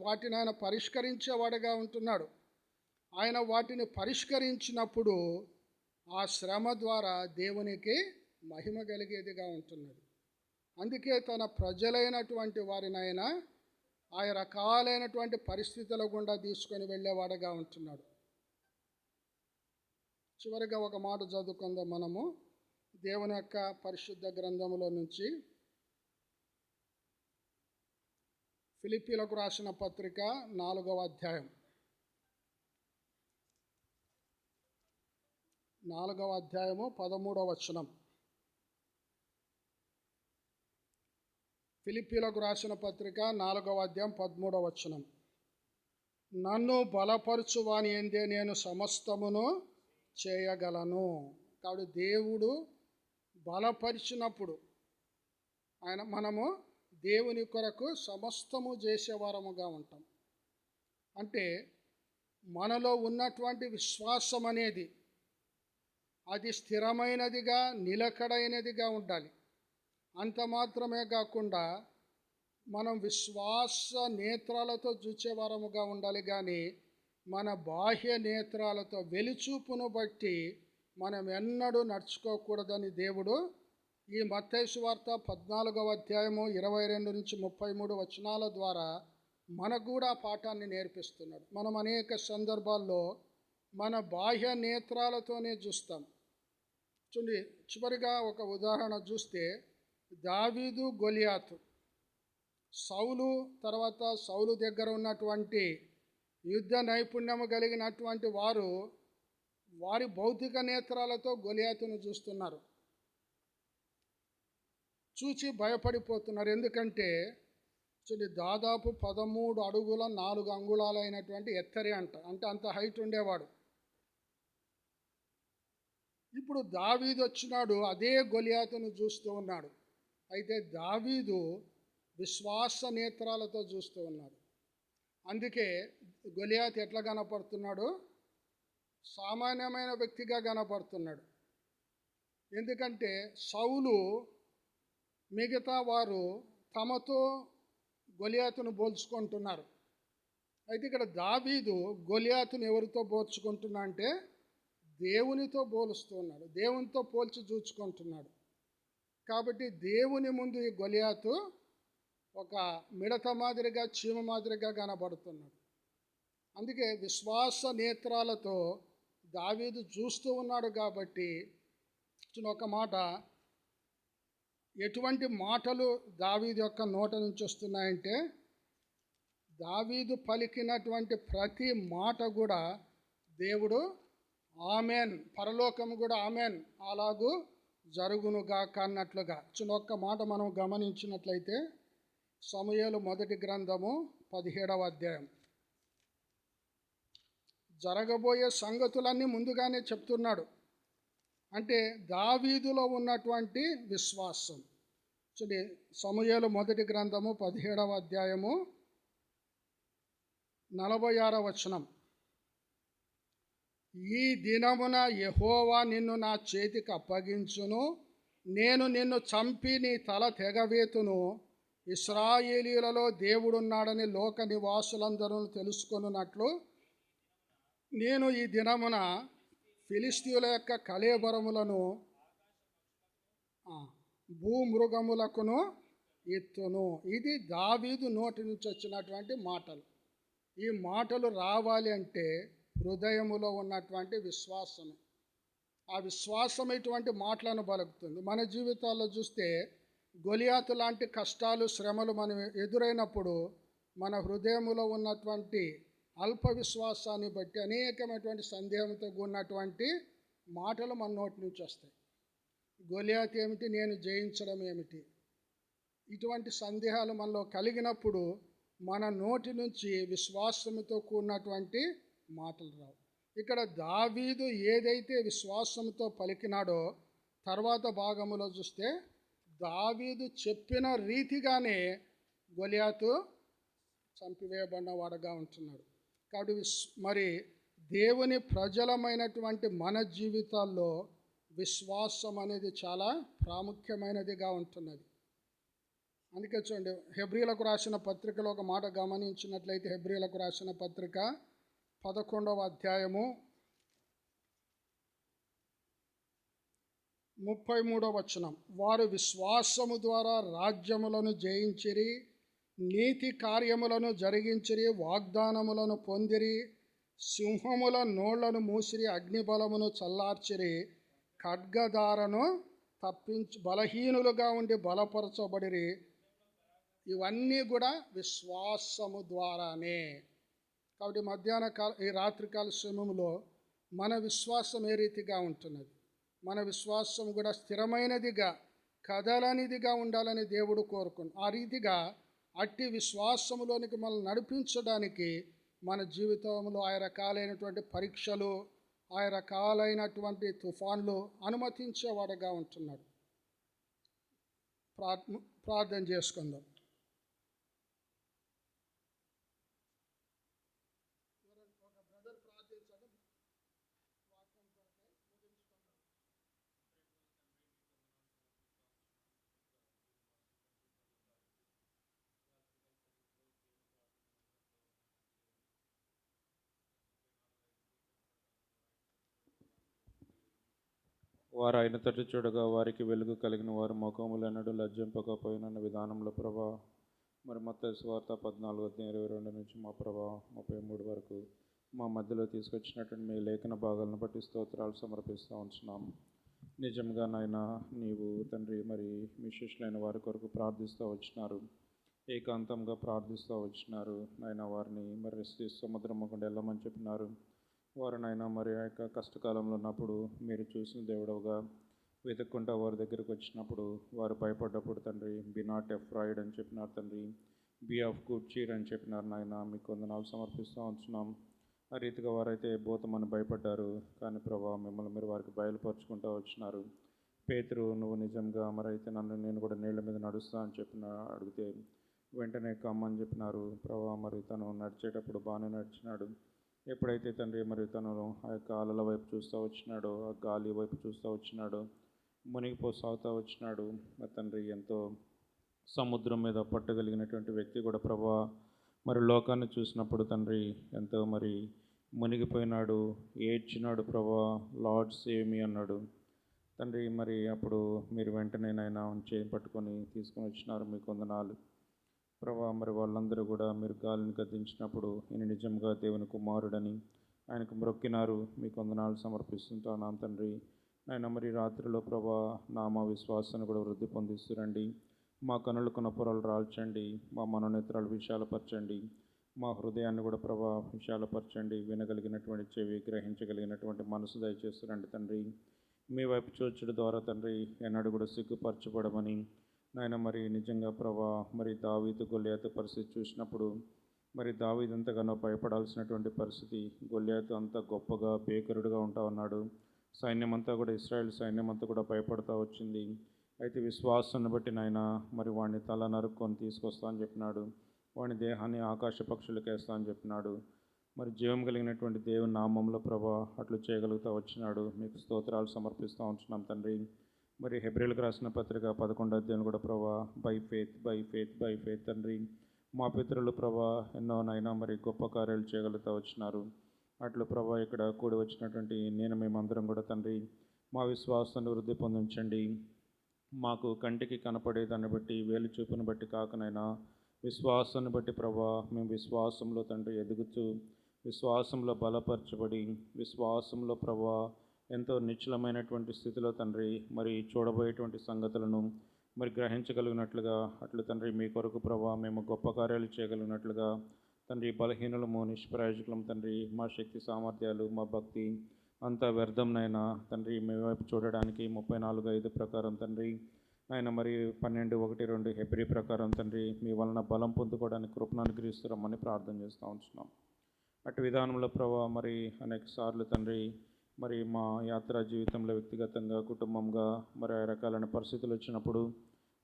వాటిని ఆయన పరిష్కరించేవాడుగా ఉంటున్నాడు. ఆయన వాటిని పరిష్కరించినప్పుడు ఆ శ్రమ ద్వారా దేవునికి మహిమ కలిగేదిగా ఉంటున్నది. అందుకే తన ప్రజలైనటువంటి వారిని ఆయన ఆయా రకాలైనటువంటి పరిస్థితుల గుండా తీసుకొని వెళ్ళేవాడుగా ఉంటున్నాడు. చివరిగా ఒక మాట చదువుకుందాం మనము దేవుని యొక్క పరిశుద్ధ గ్రంథములో నుంచి. ఫిలిప్పీలకు రాసిన పత్రిక 4వ అధ్యాయం 13వ వచనం. ఫిలిప్పీలకు రాసిన పత్రిక 4వ అధ్యాయం 13వ వచనం. నన్ను బలపరచువాని యందే నేను సమస్తమును చేయగలను. కాబట్టి దేవుడు బలపరిచినప్పుడు మనము దేవుని కొరకు సమస్తము చేసేవారముగా ఉంటాం. అంటే మనలో ఉన్నటువంటి విశ్వాసం అనేది అది స్థిరమైనదిగా నిలకడైనదిగా ఉండాలి. అంత మాత్రమే కాకుండా మనం విశ్వాస నేత్రాలతో చూచేవారముగా ఉండాలి, కానీ మన బాహ్య నేత్రాలతో వెలిచూపును బట్టి మనం ఎన్నడూ నడుచుకోకూడదని దేవుడు ఈ మత్తయి సువార్త 14వ అధ్యాయము 22 నుంచి 33 వచనాల ద్వారా మనకు కూడా పాఠాన్ని నేర్పిస్తున్నాడు. మనం అనేక సందర్భాల్లో మన బాహ్య నేత్రాలతోనే చూస్తాం. చూడండి, చివరిగా ఒక ఉదాహరణ చూస్తే దావీదు గొలియాతు. సౌలు దగ్గర ఉన్నటువంటి యుద్ధ నైపుణ్యము కలిగినటువంటి వారి భౌతిక నేత్రాలతో గొలియాతును చూస్తున్నారు, చూచి భయపడిపోతున్నారు. ఎందుకంటే చూడండి, దాదాపు 13 అడుగుల 4 అంగుళాలు అయినటువంటి ఎత్తరి అంటే అంత హైట్ ఉండేవాడు. ఇప్పుడు దావీదు వచ్చినాడు, అదే గొలియాతును చూస్తూ ఉన్నాడు. అయితే దావీదు విశ్వాస నేత్రాలతో చూస్తూ ఉన్నాడు. అందుకే గొలియాతు ఎట్లా కనపడుతున్నాడు? సామాన్యమైన వ్యక్తిగా కనపడుతున్నాడు. ఎందుకంటే సౌలు మిగతా వారు తమతో గొలియాతును పోల్చుకుంటున్నారు. అయితే ఇక్కడ దావీదు గొలియాతును ఎవరితో పోల్చుకుంటున్నా అంటే దేవునితో పోలుస్తూ ఉన్నాడు, దేవునితో పోల్చి చూచుకుంటున్నాడు. కాబట్టి దేవుని ముందు ఈ గొలియాతు ఒక మిడత మాదిరిగా, చీమ మాదిరిగా కనబడుతున్నాడు. అందుకే విశ్వాస నేత్రాలతో దావీదు చూస్తూ ఉన్నాడు. కాబట్టి ఒక మాట, ఎటువంటి మాటలు దావీదు యొక్క నోట నుంచి వస్తున్నాయంటే దావీదు పలికినటువంటి ప్రతి మాట కూడా దేవుడు ఆమెన్, పరలోకము కూడా ఆమెన్, అలాగూ జరుగునుగాక అన్నట్లుగా. ఒక్క మాట మనం గమనించినట్లయితే సమూయేలు మొదటి గ్రంథము 17వ అధ్యాయం జరగబోయే సంగతులన్నీ ముందుగానే చెప్తున్నాడు. అంటే దావీదులో ఉన్నటువంటి విశ్వాసం. చూడండి, సమూయేలు మొదటి గ్రంథము 17వ అధ్యాయము 46వ వచనం. ఈ దినమున యెహోవా నిన్ను నా చేతికి అప్పగించును, నేను నిన్ను చంపి నీ తల తెగవేతును. ఇశ్రాయేలీయులలో దేవుడున్నాడని లోక నివాసులందరూ తెలుసుకొనున్నట్లు నేను ఈ దినమున ఫిలిష్తీయుల యొక్క కళేబరములను భూమృగములకును ఎత్తును. ఇది దావీదు నోటి నుంచి వచ్చినటువంటి మాటలు. ఈ మాటలు రావాలి అంటే హృదయములో ఉన్నటువంటి విశ్వాసమే. ఆ విశ్వాసం ఇటువంటి మాటలను పలుకుతుంది. మన జీవితాల్లో చూస్తే గొలియాతు లాంటి కష్టాలు, శ్రమలు మనం ఎదురైనప్పుడు మన హృదయములో ఉన్నటువంటి అల్ప విశ్వాసాన్ని బట్టి అనేకమైనటువంటి సందేహంతో కూడినటువంటి మాటలు మన నోటి నుంచి వస్తాయి. గొలియాతు ఏమిటి, నేను జయించడం ఏమిటి, ఇటువంటి సందేహాలు మనలో కలిగినప్పుడు మన నోటి నుంచి విశ్వాసంతో కూడినటువంటి మాటలు రావు. ఇక్కడ దావీదు ఏదైతే విశ్వాసంతో పలికినాడో తర్వాత భాగములో చూస్తే దావీదు చెప్పిన రీతిగానే గొలియాతు చంపివేయబడినవాడుగా ఉంటున్నాడు. కాబట్టి మరి దేవుని ప్రజలమైనటువంటి మన జీవితాల్లో విశ్వాసం అనేది చాలా ప్రాముఖ్యమైనదిగా ఉంటున్నది. అందుకే చూడండి, హెబ్రీలకు రాసిన పత్రికలో ఒక మాట గమనించినట్లయితే హెబ్రీలకు రాసిన పత్రిక 11వ అధ్యాయము 33వ వచనం, వారు విశ్వాసము ద్వారా రాజ్యములను జయించిరి, నీతి కార్యములను జరిగించిరి, వాగ్దానములను పొందిరి, సింహముల నోళ్లను మూసిరి, అగ్నిబలమును చల్లార్చిరి, ఖడ్గదారను బలహీనులుగా ఉండి బలపరచబడిరి. ఇవన్నీ కూడా విశ్వాసము ద్వారానే. కాబట్టి ఈ రాత్రికాల సమయంలో మన విశ్వాసం ఏ రీతిగా ఉంటున్నది? మన విశ్వాసం కూడా స్థిరమైనదిగా, కదలనిదిగా ఉండాలని దేవుడు కోరుకుంటున్నాడు. ఆ రీతిగా అట్టి విశ్వాసములోనికి మనల్ని నడిపించడానికి మన జీవితంలో ఆయా రకాలైనటువంటి పరీక్షలు, ఆయా రకాలైనటువంటి తుఫాన్లు అనుమతించేవాడుగా ఉంటున్నాడు. ప్రార్థన చేసుకుందాం. వారు ఆయన తట్టు చూడగా వారికి వెలుగు కలిగిన వారు ముఖములెన్నడూ లజ్జింపకపోయిన విధానంలో ప్రభా, మరి మత్తయి సువార్త 14:22 నుంచి మా ప్రభా 33 వరకు మా మధ్యలో తీసుకొచ్చినటువంటి మీ లేఖన భాగాలను బట్టి స్తోత్రాలు సమర్పిస్తూ ఉంటున్నాము. నిజంగా నాయన నీవు తండ్రి మరి మీ శిష్యులైన వారి కొరకు ప్రార్థిస్తూ వచ్చినారు, ఏకాంతంగా ప్రార్థిస్తూ వచ్చినారు నాయన. వారిని మరి సముద్రం గుండా వెళ్ళమని చెప్పినారు. వారు నాయన మరి ఆ యొక్క కష్టకాలంలో ఉన్నప్పుడు మీరు చూసిన దేవుడవుగా వెతుక్కుంటా వారి దగ్గరికి వచ్చినప్పుడు వారు భయపడ్డప్పుడు తండ్రి, బి నాట్ ఎఫ్రాయిడ్ అని చెప్పినారు తండ్రి, బి ఆఫ్ గుడ్ చీర్ అని చెప్పినారు నాయన. మీకు వందనాలు సమర్పిస్తూ ఉంటున్నాం. ఆ రీతిగా వారైతే భూతమని భయపడ్డారు, కానీ ప్రభా మిమ్మల్ని మీరు వారికి బయలుపరుచుకుంటూ వచ్చినారు. పేతురు, నువ్వు నిజంగా మరి అయితే నేను కూడా నీళ్ళ మీద నడుస్తా అని అడిగితే వెంటనే కమ్మని చెప్పినారు. ప్రభా మరి తను నడిచేటప్పుడు బాగానే నడిచినాడు. ఎప్పుడైతే తండ్రి మరి తను ఆ యొక్క అలల వైపు చూస్తూ వచ్చినాడో, ఆ గాలి వైపు చూస్తూ వచ్చినాడో, మునిగిపోసాగుతూ వచ్చినాడు. మరి తండ్రి ఎంతో సముద్రం మీద పట్టగలిగినటువంటి వ్యక్తి కూడా ప్రభా మరి లోకాన్ని చూసినప్పుడు తండ్రి ఎంతో మరి మునిగిపోయినాడు, ఏడ్చినాడు. ప్రభా లార్డ్ సేవ్ మీ అన్నాడు తండ్రి. మరి అప్పుడు మీరు వెంటనే నాయన చేయి పట్టుకొని తీసుకొని వచ్చినారు. మీకు వందనాలు ప్రభా. మరి వాళ్ళందరూ కూడా మీరు గాలిని గద్దించినప్పుడు ఈయన నిజంగా దేవుని కుమారుడని ఆయనకు మ్రొక్కినారు. మీకు వందనాలు సమర్పిస్తుంటాను తండ్రి. ఆయన మరి రాత్రిలో ప్రభా మా విశ్వాసాన్ని కూడా వృద్ధి పొందిస్తురండి. మా కనులకున్న పొరలు రాల్చండి, మా మనోనేత్రాలు విశాలపరచండి, మా హృదయాన్ని కూడా ప్రభా విశాలపరచండి. వినగలిగినటువంటి చెవి, గ్రహించగలిగినటువంటి మనసు దయచేస్తురండి తండ్రి. మీ వైపు చూచడం ద్వారా తండ్రి ఎన్నడూ కూడా సిగ్గుపరచబడమని నాయన. మరి నిజంగా ప్రభా మరి దావీదు గొల్లియాతు పరిస్థితి చూసినప్పుడు మరి దావీదు ఎంతగానో భయపడాల్సినటువంటి పరిస్థితి. గొల్లియాతు అంత గొప్పగా భీకరుడుగా ఉంటా ఉన్నాడు. సైన్యం అంతా కూడా, ఇశ్రాయేల్ సైన్యం అంతా కూడా భయపడతా వచ్చింది. అయితే విశ్వాసాన్ని బట్టి నాయన మరి వాడిని తల నరుక్కొని తీసుకొస్తా అని చెప్పినాడు. వాడి దేహాన్ని ఆకాశ పక్షులకు వేస్తా అని చెప్పినాడు. మరి జీవం కలిగినటువంటి దేవుని నామంలో ప్రభా అట్లు చేయగలుగుతూ వచ్చినాడు. మీకు స్తోత్రాలు సమర్పిస్తూ ఉంటున్నాం తండ్రి. మరి హెబ్రీలకు రాసిన పత్రిక 11వ అధ్యాయం కూడా ప్రభా బై ఫేత్ తండ్రి మా పితరులు ప్రభా ఎన్నోనైనా మరి గొప్ప కార్యాలు చేయగలుగుతూ వచ్చినారు. అట్లు ప్రభా ఇక్కడ కూడి వచ్చినటువంటి మేమందరం కూడా తండ్రి మా విశ్వాసాన్ని వృద్ధి పొందించండి. మాకు కంటికి కనపడేదాన్ని బట్టి, వేలు చూపును బట్టి కాకనైనా విశ్వాసాన్ని బట్టి ప్రభా మేము విశ్వాసంలో తండ్రి ఎదుగుతూ, విశ్వాసంలో బలపరచబడి, విశ్వాసంలో ప్రభా ఎంతో నిశ్చలమైనటువంటి స్థితిలో తండ్రి మరి చూడబోయేటువంటి సంగతులను మరి గ్రహించగలిగినట్లుగా అట్లు తండ్రి మీ కొరకు ప్రభా మేము గొప్ప కార్యాలు చేయగలిగినట్లుగా తండ్రి బలహీనులము, నిష్ప్రయోజకులం తండ్రి. మా శక్తి సామర్థ్యాలు, మా భక్తి అంతా వ్యర్థంనైనా తండ్రి మీ వైపు చూడడానికి 34:5 ప్రకారం తండ్రి ఆయన మరి 12:1-2 హెబ్రీ ప్రకారం తండ్రి మీ వలన బలం పొందుకోవడానికి కృపను అనుగ్రహిస్తారమ్మని ప్రార్థన చేస్తూ ఉంటున్నాం. అటు విధానంలో ప్రభా మరి అనేక సార్లు తండ్రి మరి మా యాత్రా జీవితంలో వ్యక్తిగతంగా, కుటుంబంగా మరి ఆ రకాలైన పరిస్థితులు వచ్చినప్పుడు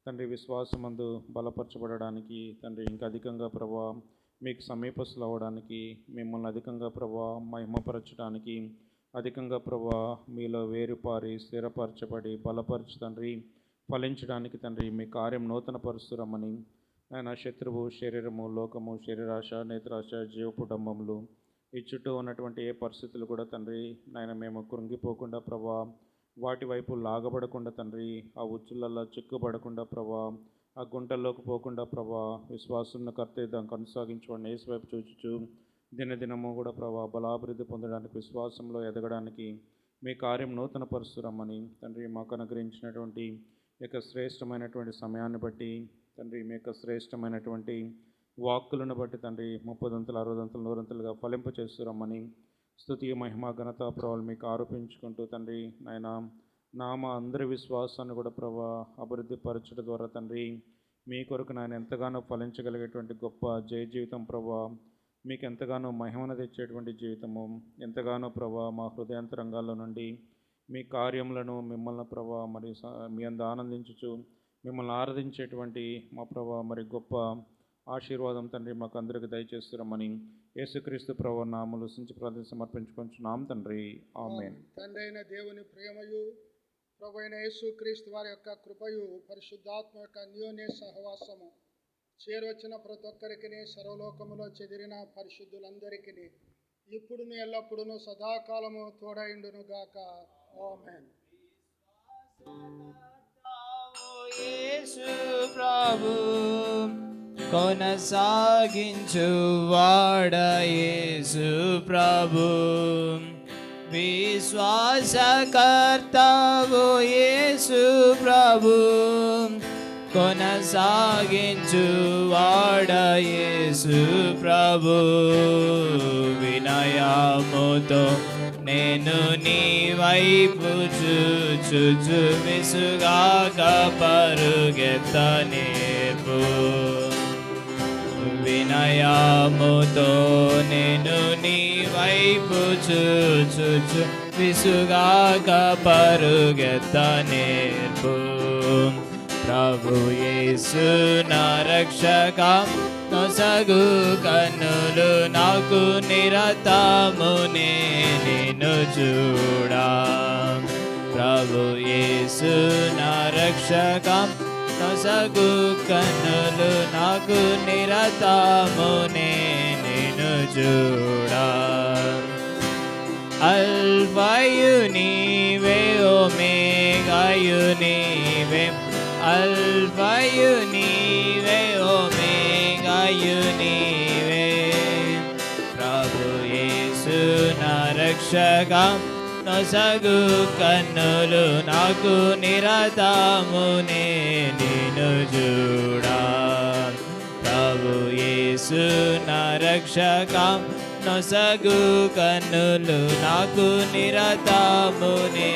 తండ్రి విశ్వాసమందు బలపరచబడడానికి తండ్రి ఇంకా అధికంగా ప్రభా మీకు సమీపస్తులు అవ్వడానికి, మిమ్మల్ని అధికంగా ప్రభా మహిమపరచడానికి, అధికంగా ప్రభా మీలో వేరుపారి స్థిరపరచబడి బలపరచు తండ్రి ఫలించడానికి తండ్రి మీ కార్యం నూతన పరుస్తురమ్మని ఆయన. శత్రువు, శరీరము, లోకము, శరీరాశ, నేత్రాశ, జీవపు డంబములు, ఈ చుట్టూ ఉన్నటువంటి ఏ పరిస్థితులు కూడా తండ్రి నాయన మేము కృంగిపోకుండా ప్రభా వాటి వైపు లాగబడకుండా తండ్రి, ఆ ఉచ్చులల్లో చిక్కుపడకుండా ప్రభా, ఆ గుంటల్లోకి పోకుండా ప్రభా, విశ్వాసం కర్తే దాన్ని కొనసాగించుకోండి. యేసు వైపు చూచుచు దినదినము కూడా ప్రభా బలాభివృద్ధి పొందడానికి, విశ్వాసంలో ఎదగడానికి మీ కార్యం నూతన పరుస్తురమ్మని తండ్రి మాకు అనుగ్రహించినటువంటి యొక్క శ్రేష్టమైనటువంటి సమయాన్ని బట్టి తండ్రి, మీ యొక్క శ్రేష్టమైనటువంటి వాక్కులను బట్టి తండ్రి 30 60 100 ఫలింప చేస్తురమ్మని స్తుతి మహిమ ఘనత ప్రభావాలు మీకు ఆరోపించుకుంటూ తండ్రి నాయన అందరి విశ్వాసాన్ని కూడా ప్రభా అభివృద్ధి పరచడం ద్వారా తండ్రి మీ కొరకు నాయన ఎంతగానో ఫలించగలిగేటువంటి గొప్ప జయ జీవితం ప్రభా, మీకు ఎంతగానో మహిమను తెచ్చేటువంటి జీవితము, ఎంతగానో ప్రభా మా హృదయాంతరంగాల్లో నుండి మీ కార్యములను మిమ్మల్ని ప్రభా మరి మీ అందు ఆనందించుచు మిమ్మల్ని ఆరాధించేటువంటి మా ప్రభా మరి గొప్ప ఆశీర్వాదం తండ్రి మాకు అందరికి దయచేస్తున్నామని యేసుక్రీస్తు ప్రభు నామములో సించి ప్రార్థన సమర్పించుకొంచున్నాం తండ్రి, ఆమేన్. తండ్రి అయిన దేవుని ప్రేమయు, ప్రభు అయిన యేసుక్రీస్తు వారి యొక్క కృపయు, పరిశుద్ధాత్మ యొక్క అన్యోన్య సహవాసము చేరవచ్చిన ప్రతి ఒక్కరికి, సర్వలోకములో చెదిరిన పరిశుద్ధులందరికీ ఇప్పుడును ఎల్లప్పుడూ సదాకాలము తోడైండును గాక. ఆమేన్. యేసు ప్రభు కొనసాగించు వాడ యేసు ప్రభు, విశ్వాసకర్తవు యేసు ప్రభు, కొనసాగించు వాడ యేసు ప్రభు. వినయముతో నేను నీ వైపు చూచుచు విసుగాక పరుగెత్త నేర్పు. వినయముతో నేను నీ వైపు చూచుచు విసుగాక పరుగెత్త నేర్పు. ప్రభు యేసు నా రక్షక, నొసగు కన్నులు నాకు నిరతమునే నిన్ను చూడా. ప్రభు యేసు నా రక్షక, నొసగు కన్నులు నాకు నిరతమునే నిన్ను చూడా. అల్ఫాయు నీవే, ఒమేగాయు నీవే, అల్ఫాయు నీవే, ఒమేగాయు నీవే. ప్రభు యేసు నా రక్షక, నొసగు కన్నులు నాకు నిరతమునే నిన్ను చూడా. ప్రభు యేసు నా రక్షక, నొసగు కన్నులు నాకు నిరతమునే